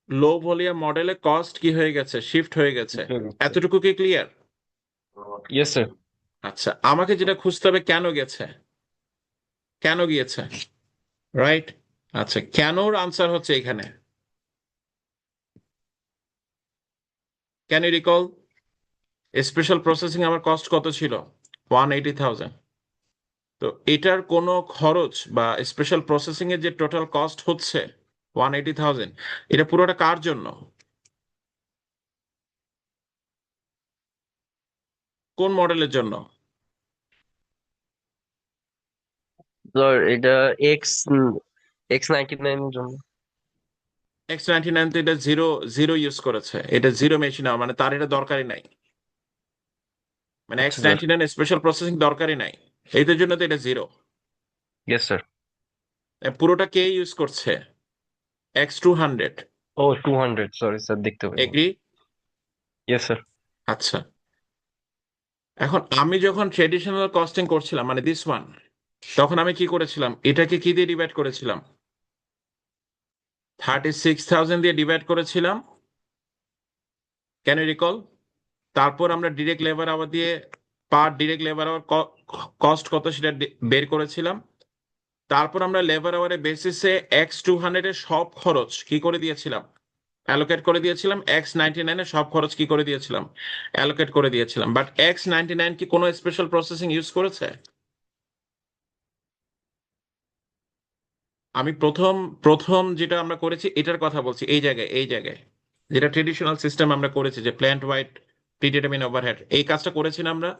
লো ভলিউম মডেলে কস্ট কি হয়ে গেছে? শিফট হয়ে গেছে। এতটুকু কি ক্লিয়ার? Yes, sir. আচ্ছা, আমাকে যেটা খুঁজতে হবে কেন গেছে, কেন গিয়েছে, রাইট? আচ্ছা, কেনর আনসার হচ্ছে এখানে। Can you recall? Special processing আমার কস্ট কত ছিল? 180,000। তো এটার কোনো খরচ বা স্পেশাল প্রসেসিং এর যে টোটাল কস্ট হচ্ছে 180,000, এটা পুরোটা কার জন্য? কোন মডেলের জন্য? স্যার এটা এক্স X99 এর জন্য। X99 তো এটা জিরো জিরো ইউজ করেছে, এটা জিরো মেশিন, মানে তার এটা দরকারই নাই, মানে আচ্ছা, স্যার। X99 স্পেশাল প্রসেসিং দরকারই নাই, এইটার জন্য তো এটা জিরো। Yes, sir. পুরোটা কে ইউজ করছে? X200। Oh, 200. Sorry, স্যার, দেখতে পাইনি। এগ্রি? Yes, sir. আচ্ছা, এখন আমি যখন ট্রেডিশনাল কস্টিং করছিলাম মানে দিস ওয়ান, তখন আমি কি করেছিলাম? এটাকে কি দিয়ে ডিভাইড করেছিলাম? 36,000 দিয়ে ডিভাইড করেছিলাম, ক্যান ইউ রিকল? তারপর আমরা ডিরেক্ট লেবার আওয়ার দিয়ে পার ডিরেক্ট লেবার আওয়ার কস্ট কত সেটা বের করেছিলাম। তারপর আমরা লেবার আওয়ারের বেসিসে X200 এর সব খরচ কি করে দিয়েছিলাম? অ্যালোকেট করে দিয়েছিলাম। X99 এর সব খরচ কি করে দিয়েছিলাম? অ্যালোকেট করে দিয়েছিলাম। বাট X99 কি কোনো স্পেশাল প্রসেসিং ইউজ করেছে? আমি প্রথম প্রথম যেটা আমরা করেছি এটার কথা বলছি, এই জায়গায়, এই জায়গায় যেটা ট্রেডিশনাল সিস্টেম আমরা করেছি, যে প্ল্যান্ট ওয়াইড প্রিডিটারমিন ওভারহেড, এই কাজটা করেছি না আমরা?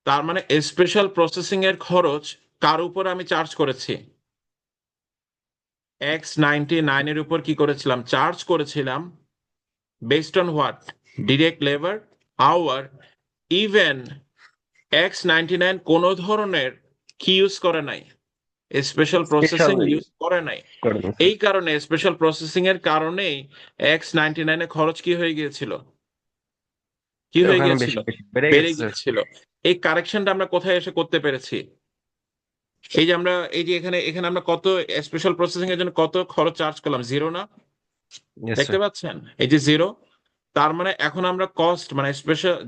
তার মানে স্পেশাল প্রসেসিং এর খরচ কার উপর আমি চার্জ করেছি? X99 এর উপর কি করেছিলাম? চার্জ করেছিলাম। Based on what? Direct labour hour. Even X99 কোনো ধরনের কি ইউজ করে নাই? স্পেশাল প্রসেসিং ইউজ করে নাই। এই কারণে স্পেশাল প্রসেসিং এর কারণেই X99 এর খরচ কি হয়ে গিয়েছিল? কি হয়ে ওখানে গিয়েছিল? বেড়ে বেড়ে গেছে, স্যার। গিয়েছিল। এই কারেকশনটা আমরা কোথায় এসে করতে পেরেছি? এই যে আমরা এই যে এখানে এখানে আমরা কত স্পেশাল প্রসেসিং এর জন্য কত খরচ চার্জ করলাম? জিরো না? Yes, দেখতে sir. পাচ্ছেন এই যে জিরো। তার মানে এখন আমরা কস্ট মানে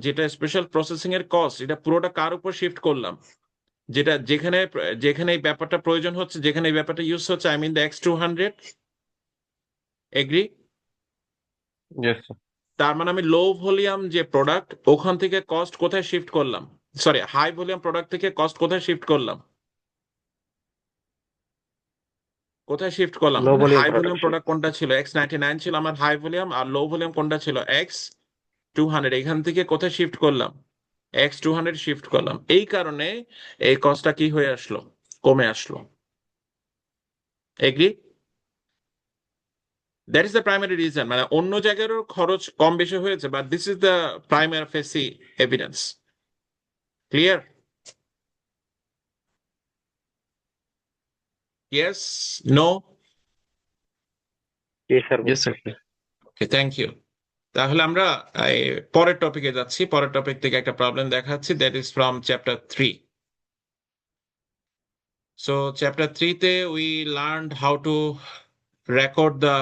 যেটা স্পেশাল প্রসেসিং এর কস্ট, এটা পুরোটা কার উপর শিফট করলাম? যেটা যেখানে যেখানে এই ব্যাপারটা প্রয়োজন হচ্ছে, যেখানে এই ব্যাপারটা ইউজ হচ্ছে, I mean the X200। Agree? Yes, sir. তার মানে আমি লো ভলিউম যে প্রোডাক্ট, ওখান থেকে কস্ট কোথায় শিফট করলাম? সরি, হাই ভলিউম প্রোডাক্ট থেকে কস্ট কোথায় শিফট করলাম? কোথায় শিফট করলাম? Low volume high volume production. Product কোনটা ছিল? X99 ছিল আমার হাই ভলিউম, আর লো ভলিউম কোনটা ছিল? X200। এখান থেকে কোথায় শিফট করলাম? X200 শিফট করলাম। এই কারণে এই কস্টটা কি হয়ে আসলো? কমে আসলো। Agree? That is the primary reason. মানে অন্য জায়গারও খরচ কম বেশি হয়েছে, but this is the primary facie evidence. Clear? Yes? No? জি sir, Yes, sir. Okay, thank you. তাহলে আমরা এই পরের টপিকে যাচ্ছি। পরের টপিক থেকে একটা প্রবলেম দেখাচ্ছি, that is from chapter 3। So chapter 3 তে we learned how to record the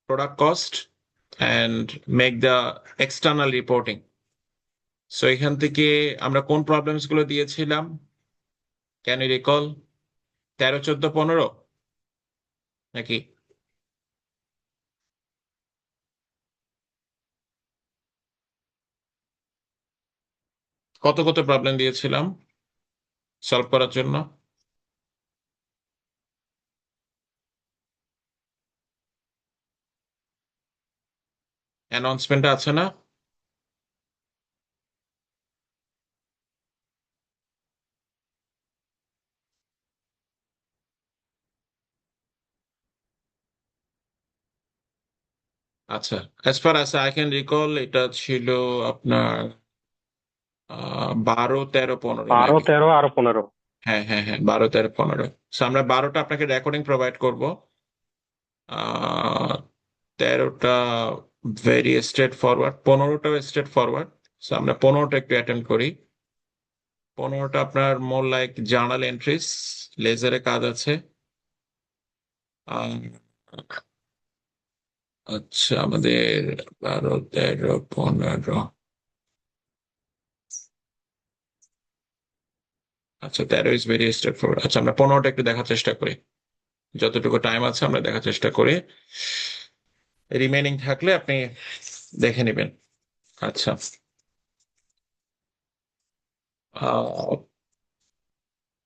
product cost and make the external reporting. So এখান থেকে আমরা কোন প্রবলেমস গুলো দিয়েছিলাম? Can you recall? 13, 14, 15 নাকি? কত কত প্রবলেম দিয়েছিলাম সলভ করার জন্য? অ্যানাউন্সমেন্টটা আছে না? আচ্ছা, as far as I can recall এটা ছিল আপনার 12, 13, 15 12, নাকি? 13 আর 15। হ্যাঁ হ্যাঁ হ্যাঁ, 12, 13, 15। সো আমরা 12টা আপনাকে রেকর্ডিং প্রোভাইড করব। 13টা ভেরি স্ট্রেট ফরওয়ার্ড, 15টাও স্ট্রেট ফরওয়ার্ড। সো আমরা 15টা একটু অ্যাটেন্ড করি। 15টা আপনার মোর লাইক জার্নাল এন্ট্রিস, লেজারে কাজ আছে। আহ, আচ্ছা, আমাদের 12, 13, 15। আচ্ছা, 13 ইজ ভেরি স্ট্রেট ফরওয়ার্ড। আচ্ছা, আমরা 15টা একটু দেখার চেষ্টা করি, যতটুকু টাইম আছে আমরা দেখার চেষ্টা করি। রিমেনিং থাকলে আপনি দেখে নেবেন। আচ্ছা,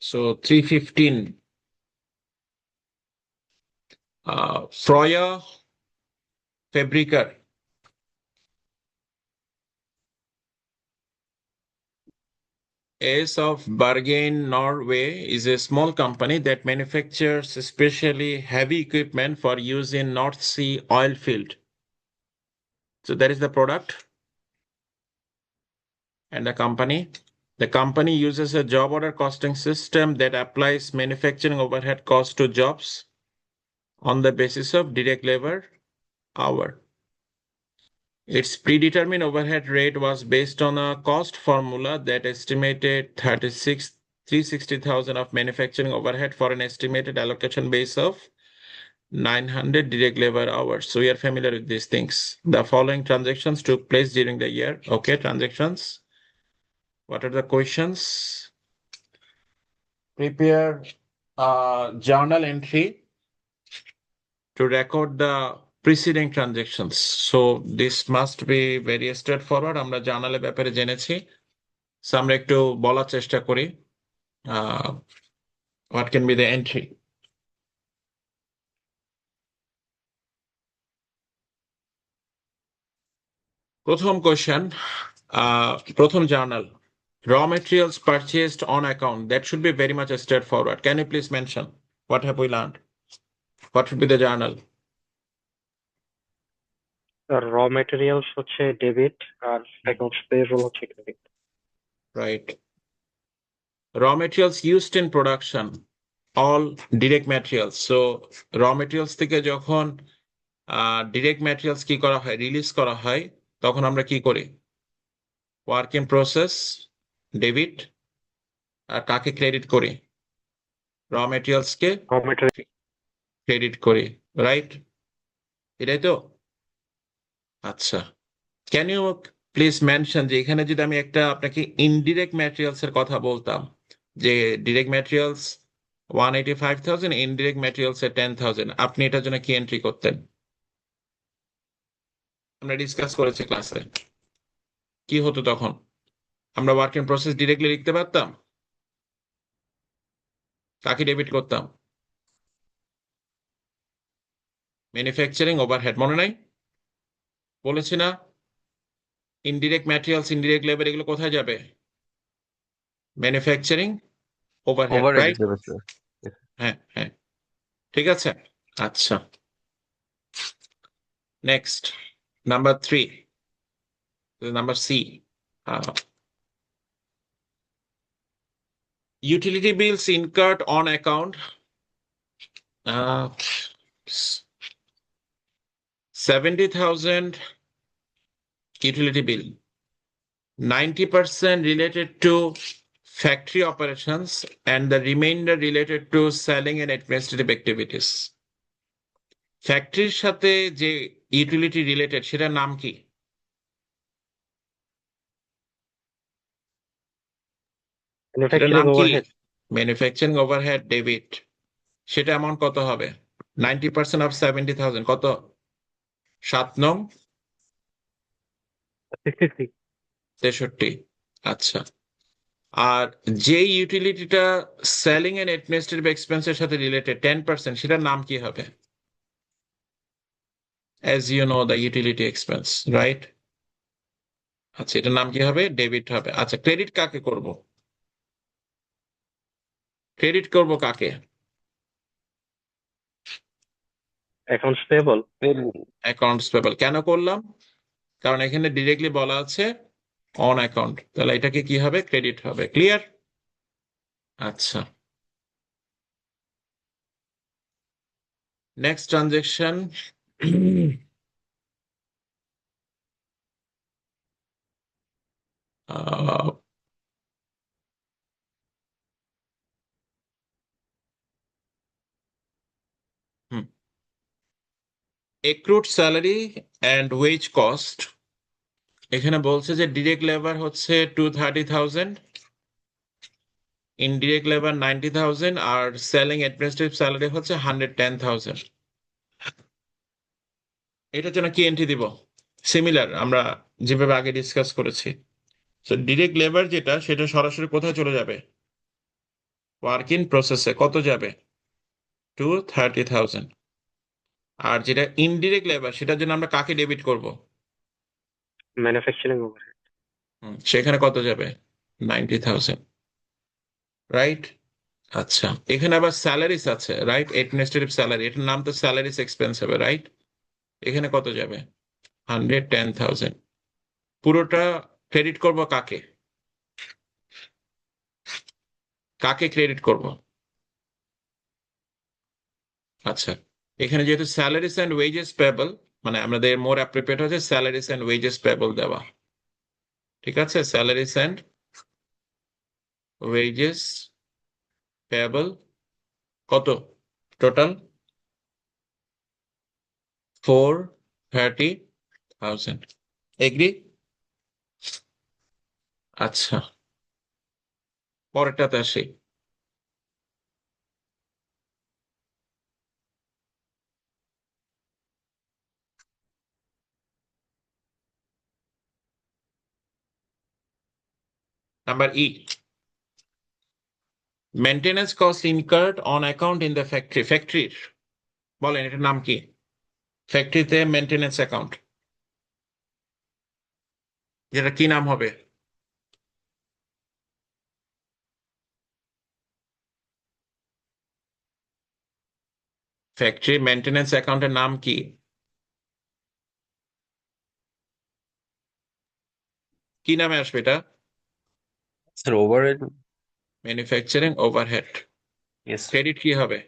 so 315, ফ্রয়া ফেব্রিকার S of Bergen, Norway is a small company that manufactures especially heavy equipment for use in North Sea oil field. So that is the product and the company. The company uses a job order costing system that applies manufacturing overhead cost to jobs on the basis of direct labor hour. Its predetermined overhead rate was based on a cost formula that estimated 360,000 of manufacturing overhead for an estimated allocation base of 900 direct labor hours. So we are familiar with these things. The following transactions took place during the year. Okay, transactions. What are the questions? Prepare a journal entry to record the preceding transactions. So this must be very straightforward. আমরা জার্নালের ব্যাপারে জেনেছি। So আমরা একটু বলার চেষ্টা করি what can be the entry. প্রথম question, প্রথম journal, raw materials purchased on account. That should be very much straightforward. Can you please mention what have we learned? What should be the journal? Raw materials হচ্ছে debit, আর accounts payable হচ্ছে credit. Right. Raw materials used in production, all direct materials. So raw materials থেকে যখন direct materials কি করা হয়, release করা হয়, তখন আমরা কি করি? ওয়ার্ক ইন প্রসেস ডেবিট, আর কাকে ক্রেডিট করি? র মেটেরিয়ালসকে র মেটেরিয়াল ক্রেডিট করি, রাইট? এটাই তো? আচ্ছা, ক্যান ইউ প্লিজ মেনশন যে এখানে যদি আমি একটা আপনাকে ইনডিরেক্ট ম্যাটেরিয়ালস এর কথা বলতাম, যে ডিরেক্ট ম্যাটেরিয়ালস 185,000, ইনডিরেক্ট ম্যাটেরিয়ালস এর 10,000, আপনি এটার জন্য কি এন্ট্রি করতেন? আমরা ডিসকাস করেছি ক্লাসে। কি হতো তখন? আমরা ওয়ার্ক ইন প্রসেস ডিরেক্টলি লিখতে পারতাম, কাকে ডেবিট করতাম? ম্যানুফ্যাকচারিং ওভারহেড, মনে নাই? বলেছি না, ইনডিরেক্ট ম্যাটেরিয়ালস, ইনডিরেক্ট লেবার, এগুলো কোথায় যাবে? Manufacturing overhead, overhead right? যাবে স্যার। হ্যাঁ হ্যাঁ, ঠিক আছে। আচ্ছা, next number 3, number C, utility bills incurred on account, 70,000 utility bill. 90% related to factory operations and the remainder related to selling and administrative activities. ফ্যাক্টরির সাথে যে ইউটিলিটি রিলেটেড সেটার নাম কি? সেটার নাম ম্যানুফ্যাকচারিং কি? ওভারহেড। Manufacturing overhead debit. সেটা অ্যামাউন্ট কত হবে? 90% অফ 70,000 কত? 7 নং 63। 63। আচ্ছা, আর যে ইউটিলিটিটা সেলিং এন্ড অ্যাডমিনিস্ট্রেটিভ এক্সপেন্সের সাথে রিলেটেড 10% সেটার নাম কি হবে? as you know the utility expense, right? আচ্ছা, এটার নাম কি হবে? ডেবিট হবে। আচ্ছা, ক্রেডিট কাকে করব? ক্রেডিট করব কাকে? Accounts payable. Accounts payable. কেন করলাম? কারণ এখানে ডিরেক্টলি বলা আছে অন অ্যাকাউন্ট, তাহলে এটাকে কি হবে? ক্রেডিট হবে। ক্লিয়ার? আচ্ছা, next transaction. accrued salary and wage cost, এখানে বলছে যে ডিরেক্ট লেবার হচ্ছে 230,000, ইনডিরেক্ট লেবার 90,000, আর সেলিং অ্যাডমিনিস্ট্রেটিভ স্যালারি হচ্ছে 110,000। এটার জন্য কি এন্ট্রি দিব? সিমিলার, আমরা যেভাবে আগে ডিসকাস করেছি। তো ডিরেক্ট লেবার যেটা, সেটা সরাসরি কোথায় চলে যাবে? ওয়ার্ক ইন প্রসেসে। কত যাবে? 230,000। আর যেটা ইনডিরেক্ট লেবার, সেটার জন্য আমরা কাকে ডেবিট করব? Manufacturing overhead. সেখানে কত যাবে? 90,000, রাইট? আচ্ছা, এখানে আবার স্যালারিস আছে, রাইট? অ্যাডমিনিস্ট্রেটিভ স্যালারি, এটার নাম তো স্যালারিস এক্সপেন্স হবে, রাইট? এখানে কত যাবে? 110,000। পুরোটা ক্রেডিট করব কাকে? কাকে ক্রেডিট করব? আচ্ছা, এখানে যেহেতু স্যালারিস অ্যান্ড ওয়েজেস পেবল, মানে আমাদের মোর অ্যাপ্রোপ্রিয়েট হচ্ছে স্যালারিস অ্যান্ড ওয়েজেস পেবল দেওয়া। ঠিক আছে, স্যালারিস অ্যান্ড ওয়েজেস পেবল কত? টোটাল 430,000। এগ্রি? আচ্ছা, পরেরটাতে আসি। Number E, maintenance cost incurred on account in the factory. ফ্যাক্টরির বলেন এটার নাম কি? ফ্যাক্টরিতে মেনটেনেন্স অ্যাকাউন্ট, যেটা কি নাম হবে? ফ্যাক্টরি মেনটেনেন্স অ্যাকাউন্টের নাম কি? কি নামে আসবে এটা? Sir overhead. Manufacturing overhead. Yes. Credit কি হবে?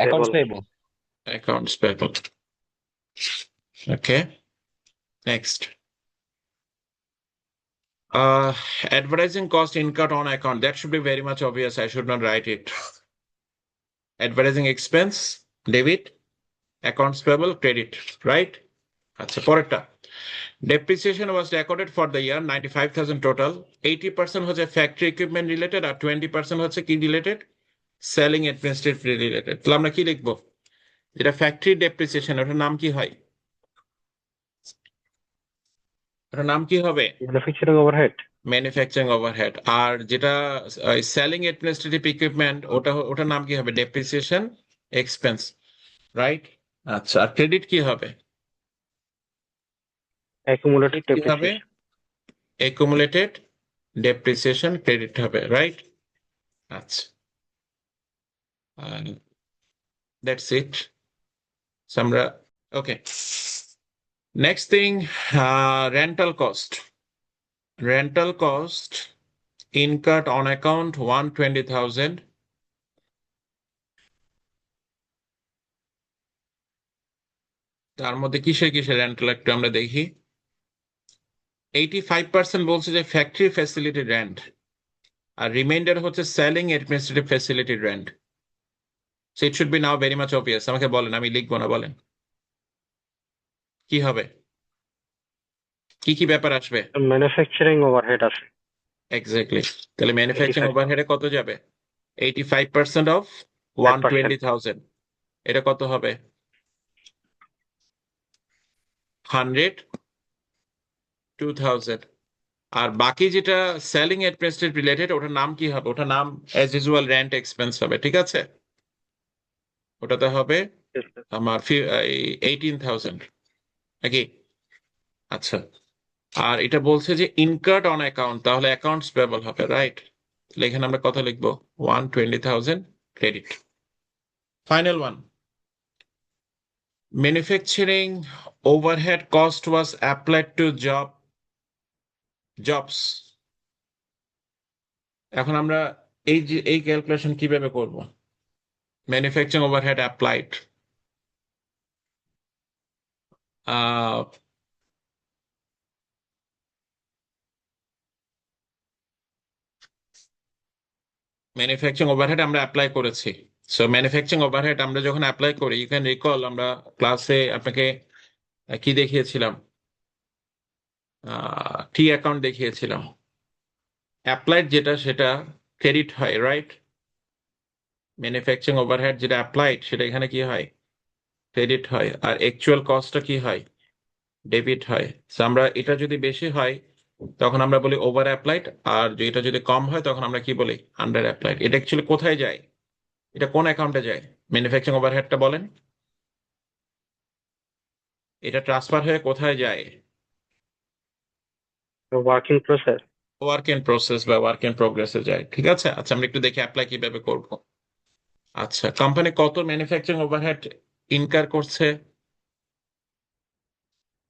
Accounts payable. Accounts payable. Okay, next. Advertising cost incurred on account. That should be very much obvious. I should not write it. Advertising expense, debit. Accounts payable, credit, right? আচ্ছা, পরেরটা। Depreciation was recorded for the year 95,000 total. 80% হচ্ছে factory equipment related আর 20% হচ্ছে কি related? Selling administrative related. তাহলে আমরা কি লিখবো? যেটা ফ্যাক্টরি ডেপ্রিসিয়েশন, ওটার নাম কি হয়? ওটার নাম কি হবে? Manufacturing overhead. Manufacturing overhead. আর যেটা সেলিং অ্যাডমিনিস্ট্রেটিভ ইকুইপমেন্ট, ওটার নাম কি হবে? Depreciation expense, right? আচ্ছা, আর ক্রেডিট কি হবে? অ্যাকুমুলেটেড কি হবে? অ্যাকুমুলেটেড ডেপ্রিসিয়েশন ক্রেডিট হবে, রাইট? আচ্ছা, দ্যাটস ইট। আমরা okay, next thing, rental cost. Rental cost incurred on account 120,000. তার মধ্যে কিসের কিসের রেন্টাল একটু আমরা দেখি। 85% বলছে যে ফ্যাক্টরি ফ্যাসিলিটি রেন্ট, আর রিমাইন্ডার হচ্ছে selling administrative facility rent. So it should B now very much obvious. আমাকে বলেন, আমি লিখবো না, বলেন কি হবে, কি কি ব্যাপার আসবে। ম্যানুফ্যাকচারিং ওভারহেড আছে এক্স্যাক্টলি। তাহলে ম্যানুফ্যাকচারিং 85 ওভারহেডে কত যাবে? 85% অফ 10%। 120,000, এটা কত হবে? 102,000। আর বাকি যেটা সেলিং অ্যাডমিনিস্ট্রেটিভ রিলেটেড, ওটার নাম কি হবে? ওটার নাম অ্যাজ ইউজুয়াল রেন্ট এক্সপেন্স হবে, ঠিক আছে? ওটাতে হবে Yes, sir. আমার 18,000 নাকি? আচ্ছা। আর এটা বলছে যে ইনকার্ড অন অ্যাকাউন্ট, তাহলে অ্যাকাউন্টস পেয়েবল হবে, রাইট? তাহলে এখানে আমরা কত লিখবো? 120,000 credit. Final one, manufacturing overhead cost was applied to jobs. এখন আমরা এই ক্যালকুলেশন কিভাবে করব? Manufacturing overhead applied, manufacturing overhead আমরা অ্যাপ্লাই করেছি। সো ম্যানুফ্যাকচারিং ওভারহেড আমরা যখন অ্যাপ্লাই করি, ইউ ক্যান রিকল, আমরা ক্লাসে আপনাকে কি দেখিয়েছিলাম? টি অ্যাকাউন্ট দেখিয়েছিলাম। অ্যাপ্লাইড যেটা সেটা ক্রেডিট হয়, রাইট? ম্যানুফ্যাকচারিং ওভারহেড যেটা অ্যাপ্লাইড সেটা এখানে কি হয়? ক্রেডিট হয়। আর অ্যাকচুয়াল কস্টটা কি হয়? ডেবিট হয়। সো আমরা এটা যদি বেশি হয় তখন আমরা বলি ওভার অ্যাপ্লাইড, আর এটা যদি কম হয় তখন আমরা কি বলি? Under applied. এটা অ্যাকচুয়ালি কোথায় যায়? এটা কোন অ্যাকাউন্টে যায়? ম্যানুফ্যাকচারিং ওভারহেডটা বলেন, এটা ট্রান্সফার হয়ে কোথায় যায়? Work in process. Work in process বা ওয়ার্ক ইন প্রোগ্রেসে যায়, ঠিক আছে? আচ্ছা, আমরা একটু দেখি অ্যাপ্লাই কিভাবে করব। আচ্ছা, কোম্পানি কত ম্যানুফ্যাকচারিং ওভারহেড ইনকার করছে?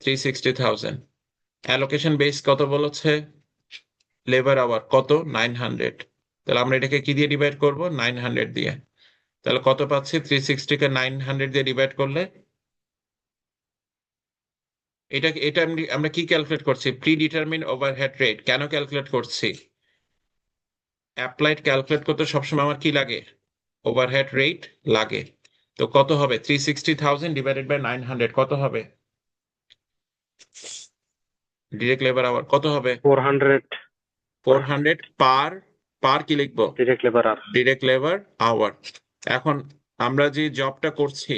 360,000। অ্যালোকেশন বেস কত বলেছে? লেবার আওয়ার কত? 900। তাহলে আমরা এটাকে কি দিয়ে ডিভাইড করব? 900 দিয়ে। তাহলে কত পাচ্ছি? 360 কে 900 দিয়ে ডিভাইড করলে এটা আমরা কি ক্যালকুলেট করছি? Pre determine overhead rate. কেন ক্যালকুলেট করছি? অ্যাপ্লাইড ক্যালকুলেট করতে সবসময় আমার কি লাগে? ওভারহেড রেট লাগে। তো কত হবে? 360,000 ডিভাইডেড বাই 900 কত হবে? ডিরেক্ট লেবার আওয়ার কত হবে? 400 400 পার কি লিখবো? ডিরেক্ট লেবার আর ডিরেক্ট লেবার আওয়ার। এখন আমরা যে জবটা করছি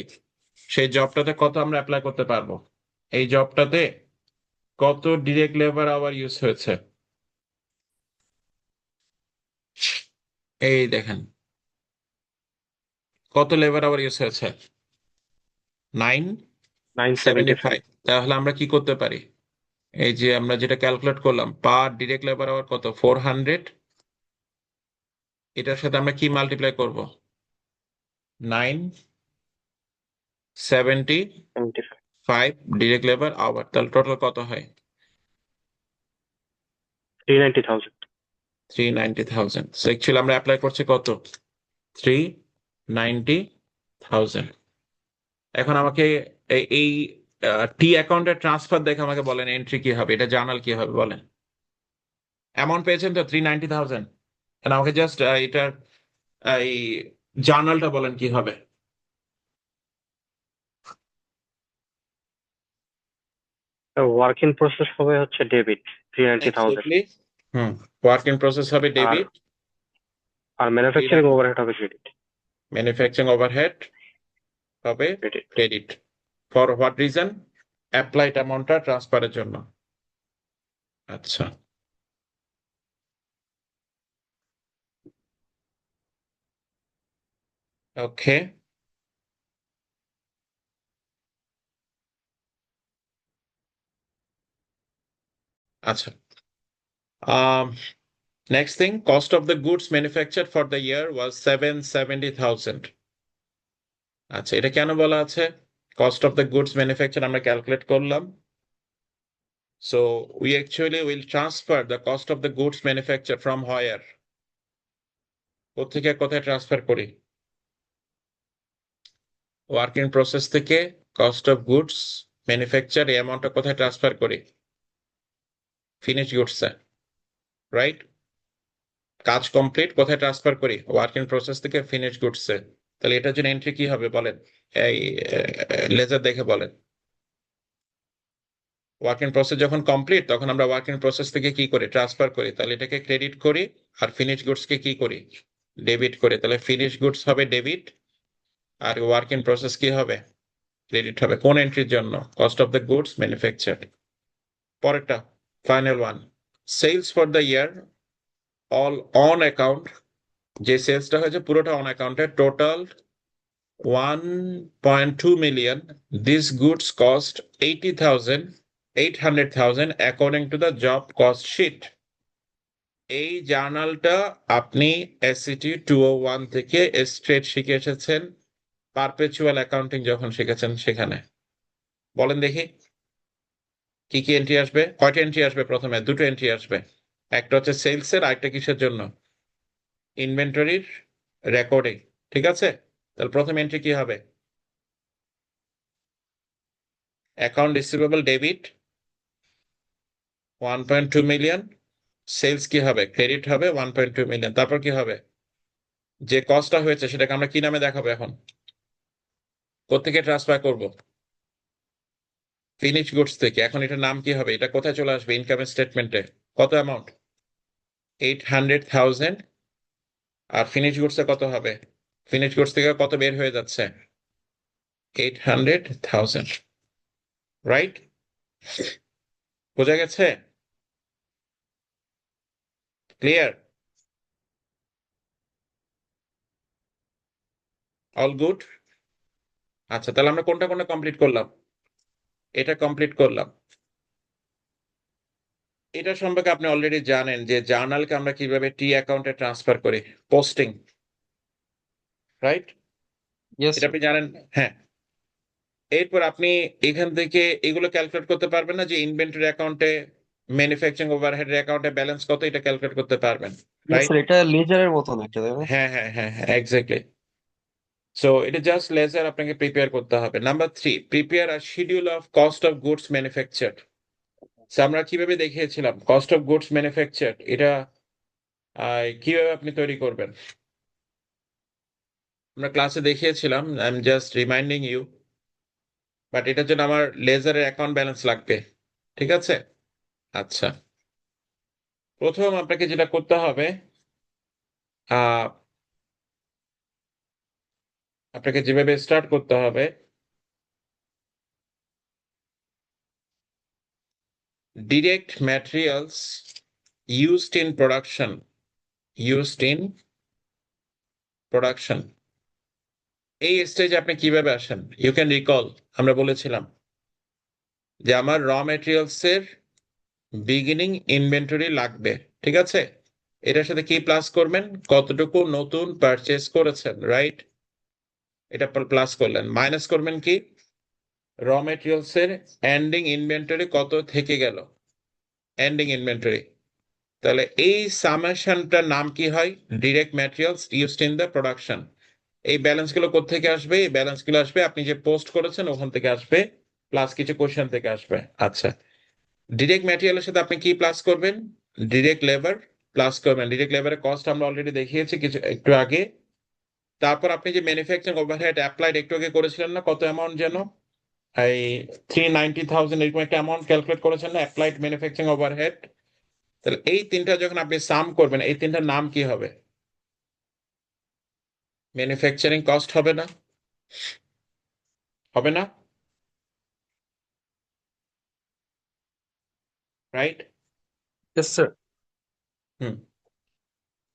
সেই জবটাতে কত আমরা অ্যাপ্লাই করতে পারবো? এই জবটাতে কত ডিরেক্ট লেবার আওয়ার ইউজ হয়েছে? এই দেখেন কত লেবার আওয়ার ইউজ হয়েছে? 975। 975। তাহলে আমরা কি করতে পারি? এই যে আমরা যেটা ক্যালকুলেট করলাম, পার ডিরেক্ট লেবার আওয়ার কত? 400। এটার সাথে আমরা কি মাল্টিপ্লাই করব? 975 ডিরেক্ট লেবার আওয়ার। তাহলে টোটাল কত হয়? 390,000। 390,000। সো অ্যাকচুয়ালি আমরা অ্যাপ্লাই করছি কত? 390,000। এখন আমাকে এই টি অ্যাকাউন্টের ট্রান্সফার দেখে আমাকে বলেন এন্ট্রি কি হবে, এটা জার্নাল কি হবে বলেন। অ্যামাউন্ট পেয়েছেন তো 390,000, আমাকে জাস্ট এটার এই জার্নালটা বলেন কি হবে। ওয়ার্ক ইন প্রসেস হবে হচ্ছে debit 390,000। Exactly. Work in process হবে ডেবিট, আর ম্যানুফ্যাকচারিং ওভারহেড হবে ক্রেডিট। ম্যানুফ্যাকচারিং ওভারহেড হবে credit. Credit. For what reason? Applied অ্যামাউন্টটা ট্রান্সফারের জন্য। আচ্ছা, ওকে। আচ্ছা, next thing, cost of the goods manufactured for the year was 770,000. আচ্ছা, এটা কেন বলা আছে? Cost of the goods manufacture আমরা ক্যালকুলেট করলাম। So we actually will transfer the cost of the goods manufacture from where? কোথেকে কোথায় ট্রান্সফার করি? ওয়ার্ক ইন প্রসেস থেকে কস্ট অফ গুডস ম্যানুফ্যাকচার এই অ্যামাউন্টটা কোথায় ট্রান্সফার করি? ফিনিশ গুডসে, রাইট? কাজ কমপ্লিট কোথায় ট্রান্সফার করি? ওয়ার্ক ইন প্রসেস থেকে ফিনিশ গুডসে। তাহলে এটার জন্য এন্ট্রি কি হবে বলেন? এই লেজার দেখে বলেন। ওয়ার্ক ইন প্রসেস যখন কমপ্লিট তখন আমরা ওয়ার্ক ইন প্রসেস থেকে কি করি? ট্রান্সফার করি। তাহলে এটাকে ক্রেডিট করি আর ফিনিশ গুডসকে কি করি? ডেবিট করি। তাহলে ফিনিশ গুডস হবে ডেবিট আর ওয়ার্ক ইন প্রসেস কি হবে? ক্রেডিট হবে। কোন এন্ট্রির জন্য? Cost of the goods manufactured. পরেরটা, final one, sales for the year all on account. যে সেলসটা হয়েছে পুরোটা অন অ্যাকাউন্টে, total 1.2 million. These goods cost 800,000 according to the job cost sheet. এই জার্নালটা আপনি SCT 201 থেকে স্ট্রেট শিখে এসেছেন, পারপেচুয়াল অ্যাকাউন্টিং যখন শিখেছেন সেখানে। বলেন দেখি কি কি এন্ট্রি আসবে? কয়টা এন্ট্রি আসবে? প্রথমে দুটো এন্ট্রি আসবে, একটা হচ্ছে সেলস এর, আরেকটা কিসের জন্য? ইনভেন্টরির রেকর্ডিং। ঠিক আছে, তাহলে প্রথম এন্ট্রি কি হবে? Account receivable debit 1.2 million, sales কি হবে? ক্রেডিট হবে 1.2 মিলিয়ন। তারপর কি হবে? যে কস্টটা হয়েছে সেটাকে আমরা কি নামে দেখাবো এখন? কোত্থেকে ট্রান্সফার করব? ফিনিশ গুডস থেকে। এখন এটার নাম কি হবে? এটা কোথায় চলে আসবে? ইনকাম স্টেটমেন্টে। কত অ্যামাউন্ট? 800,000। আর ফিনিশ গুডসে কত হবে? ফিনিশ গুডস থেকে কত বের হয়ে যাচ্ছে? 800,000, রাইট? বোঝা গেছে? ক্লিয়ার? All good? আচ্ছা, তাহলে আমরা কোনটা কোনটা কমপ্লিট করলাম? এটা কমপ্লিট করলাম। এটা সম্পর্কে আপনি অলরেডি জানেন যে জার্নালকে আমরা কিভাবে টি অ্যাকাউন্টে ট্রান্সফার করি, পোস্টিং, রাইট? ইয়েস এটা আপনি জানেন। হ্যাঁ, এরপর আপনি এখান থেকে এগুলো ক্যালকুলেট করতে পারবেন না যে ইনভেন্টরি অ্যাকাউন্টে, ম্যানুফ্যাকচারিং ওভারহেড অ্যাকাউন্টে ব্যালেন্স কত, এটা ক্যালকুলেট করতে পারবেন, রাইট? স্যার, এটা লেজারের মতন একটা, তাই না? হ্যাঁ হ্যাঁ হ্যাঁ হ্যাঁ, এক্স্যাক্টলি। সো এটা জাস্ট লেজার আপনাকে প্রিপেয়ার করতে হবে। Number 3, prepare a schedule of cost of goods manufactured. আমরা কিভাবে দেখিয়েছিলাম কস্ট অফ গুডস ম্যানুফ্যাকচার্ড, এটা কিভাবে আপনি তৈরি করবেন? আমরা ক্লাসে দেখিয়েছিলাম, I am just reminding you. But এটার জন্য আমার লেজারের অ্যাকাউন্ট ব্যালেন্স লাগবে, ঠিক আছে? আচ্ছা, প্রথম আপনাকে যেটা করতে হবে, আহ আপনাকে যেভাবে স্টার্ট করতে হবে, direct materials used in production, used in production. এই স্টেজে আপনি কিভাবে আসেন? ইউ ক্যান রিকল, আমরা বলেছিলাম যে আমার র ম্যাটেরিয়ালস এর বিগিনিং ইনভেন্টরি লাগবে, ঠিক আছে? এটার সাথে কি প্লাস করবেন? কতটুকু নতুন পারচেজ করেছেন, রাইট? এটা প্লাস করলেন। মাইনাস করবেন কি? র ম্যাটেরিয়ালস এর এন্ডিং ইনভেন্টরি কত থেকে গেল, এন্ডিং ইনভেন্টরি। তাহলে এই সামেশনটার নাম কি হয়? Direct materials used in the production. এই ব্যালেন্স গুলো কোথেকে আসবে? এই ব্যালেন্স গুলো আসবে আপনি যে পোস্ট করেছেন ওখান থেকে আসবে, প্লাস কিছু কোশ্চেন থেকে আসবে। আচ্ছা, ডিরেক্ট ম্যাটেরিয়ালের সাথে আপনি কি প্লাস করবেন? ডিরেক্ট লেবার প্লাস করবেন। ডিরেক্ট লেবারের কস্ট আমরা অলরেডি দেখিয়েছি কিছু একটু আগে। তারপর আপনি যে ম্যানুফ্যাকচারিং ওভারহেড অ্যাপ্লাইড একটু আগে করেছিলেন না, কত অ্যামাউন্ট যেন? এই 390,000 এরকম একটা অ্যামাউন্ট ক্যালকুলেট করেছেন না, অ্যাপ্লাইড ম্যানুফ্যাকচারিং ওভারহেড। তাহলে এই তিনটা যখন আপনি সাম করবেন, এই তিনটার নাম কি হবে? ম্যানুফ্যাকচারিং কস্ট হবে না? হবে না, রাইট? Yes sir. হুম।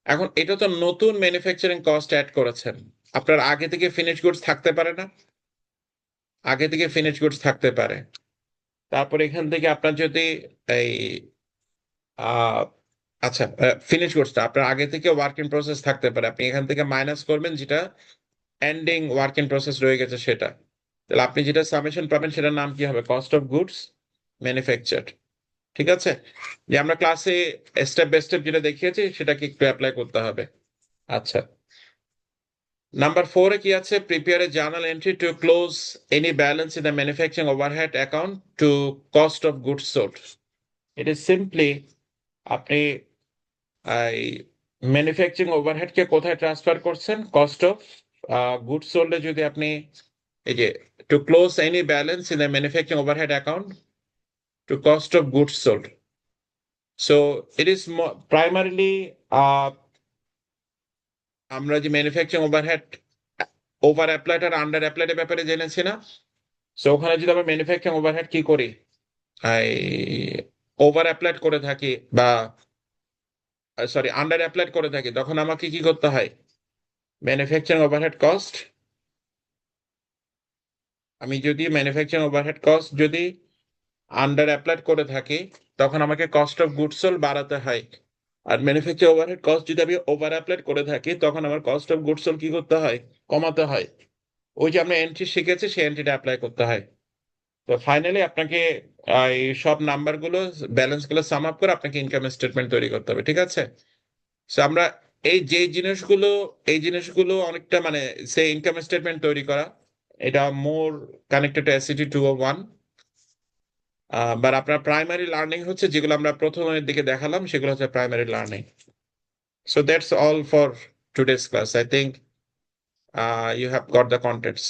এখন এটা তো নতুন ম্যানুফ্যাকচারিং কস্ট অ্যাড করেছেন। আপনার আগে থেকে ফিনিশ গুডস থাকতে পারে না? আগে থেকে ফিনিশ গুডস থাকতে পারে। তারপর এখান থেকে আপনার যদি এই আহ আচ্ছা, ফিনিশ গুডসটা আপনার আগে থেকে ওয়ার্ক ইন প্রসেস থাকতে পারে, আপনি এখান থেকে মাইনাস করবেন যেটা এন্ডিং ওয়ার্ক ইন প্রসেস রয়ে গেছে সেটা। তাহলে আপনি যেটা সামেশন পাবেন সেটার নাম কি হবে? কস্ট অফ গুডস ম্যানুফ্যাকচার্ড, ঠিক আছে? যে আমরা ক্লাসে স্টেপ বাই স্টেপ যেটা দেখিয়েছি সেটাকে একটু অ্যাপ্লাই করতে হবে। আচ্ছা, নাম্বার 4 এ কি আছে? Prepare a journal entry two close any balance in the manufacturing overhead account to cost of goods sold. It is simply আপনি এই ম্যানুফ্যাকচারিং ওভারহেডকে কোথায় ট্রান্সফার করছেন? কস্ট অফ গুডস সোল্ডে যদি আপনি এই যে to close any balance in the manufacturing overhead account to cost of goods sold. So it is primarily আমরা যে ম্যানুফ্যাকচারিং ওভারহেড ওভার অ্যাপ্লাইড আর আন্ডার অ্যাপ্লাইডের ব্যাপারে জেনেছি না? সো ওখানে যদি আমরা ম্যানুফ্যাকচারিং ওভারহেড কি করি, ওভার অ্যাপ্লাইড করে থাকি বা সরি আন্ডার অ্যাপ্লাইড করে থাকি, তখন আমাকে কি করতে হয়? ম্যানুফ্যাকচারিং ওভারহেড কস্ট, আমি যদি ম্যানুফ্যাকচারিং ওভারহেড কস্ট যদি আন্ডার অ্যাপ্লাইড করে থাকি, তখন আমাকে কস্ট অফ গুডস সোল্ড বাড়াতে হয়। আর ম্যানুফ্যাকচারিং ওভারহেড কস্ট যদি আমি ওভার অ্যাপ্লাইড করে থাকি, তখন আমার কস্ট অফ গুডস সোল্ড কি করতে হয়? কমাতে হয়। ওই যে আমরা এন্ট্রি শিখেছি সেই এন্ট্রিটা অ্যাপ্লাই করতে হয়। তো ফাইনালি আপনাকে এই সব নাম্বারগুলো ব্যালেন্সগুলো সাম আপ করে আপনাকে ইনকাম স্টেটমেন্ট তৈরি করতে হবে, ঠিক আছে? সো আমরা এই জিনিসগুলো অনেকটা মানে সেই ইনকাম স্টেটমেন্ট তৈরি করা, এটা মোর কানেক্টেড টু এসসিটি 201। বাট আপনার প্রাইমারি লার্নিং হচ্ছে যেগুলো আমরা প্রথমের দিকে দেখালাম, সেগুলো হচ্ছে primary learning. So that's all for today's class. I think you have got the contents.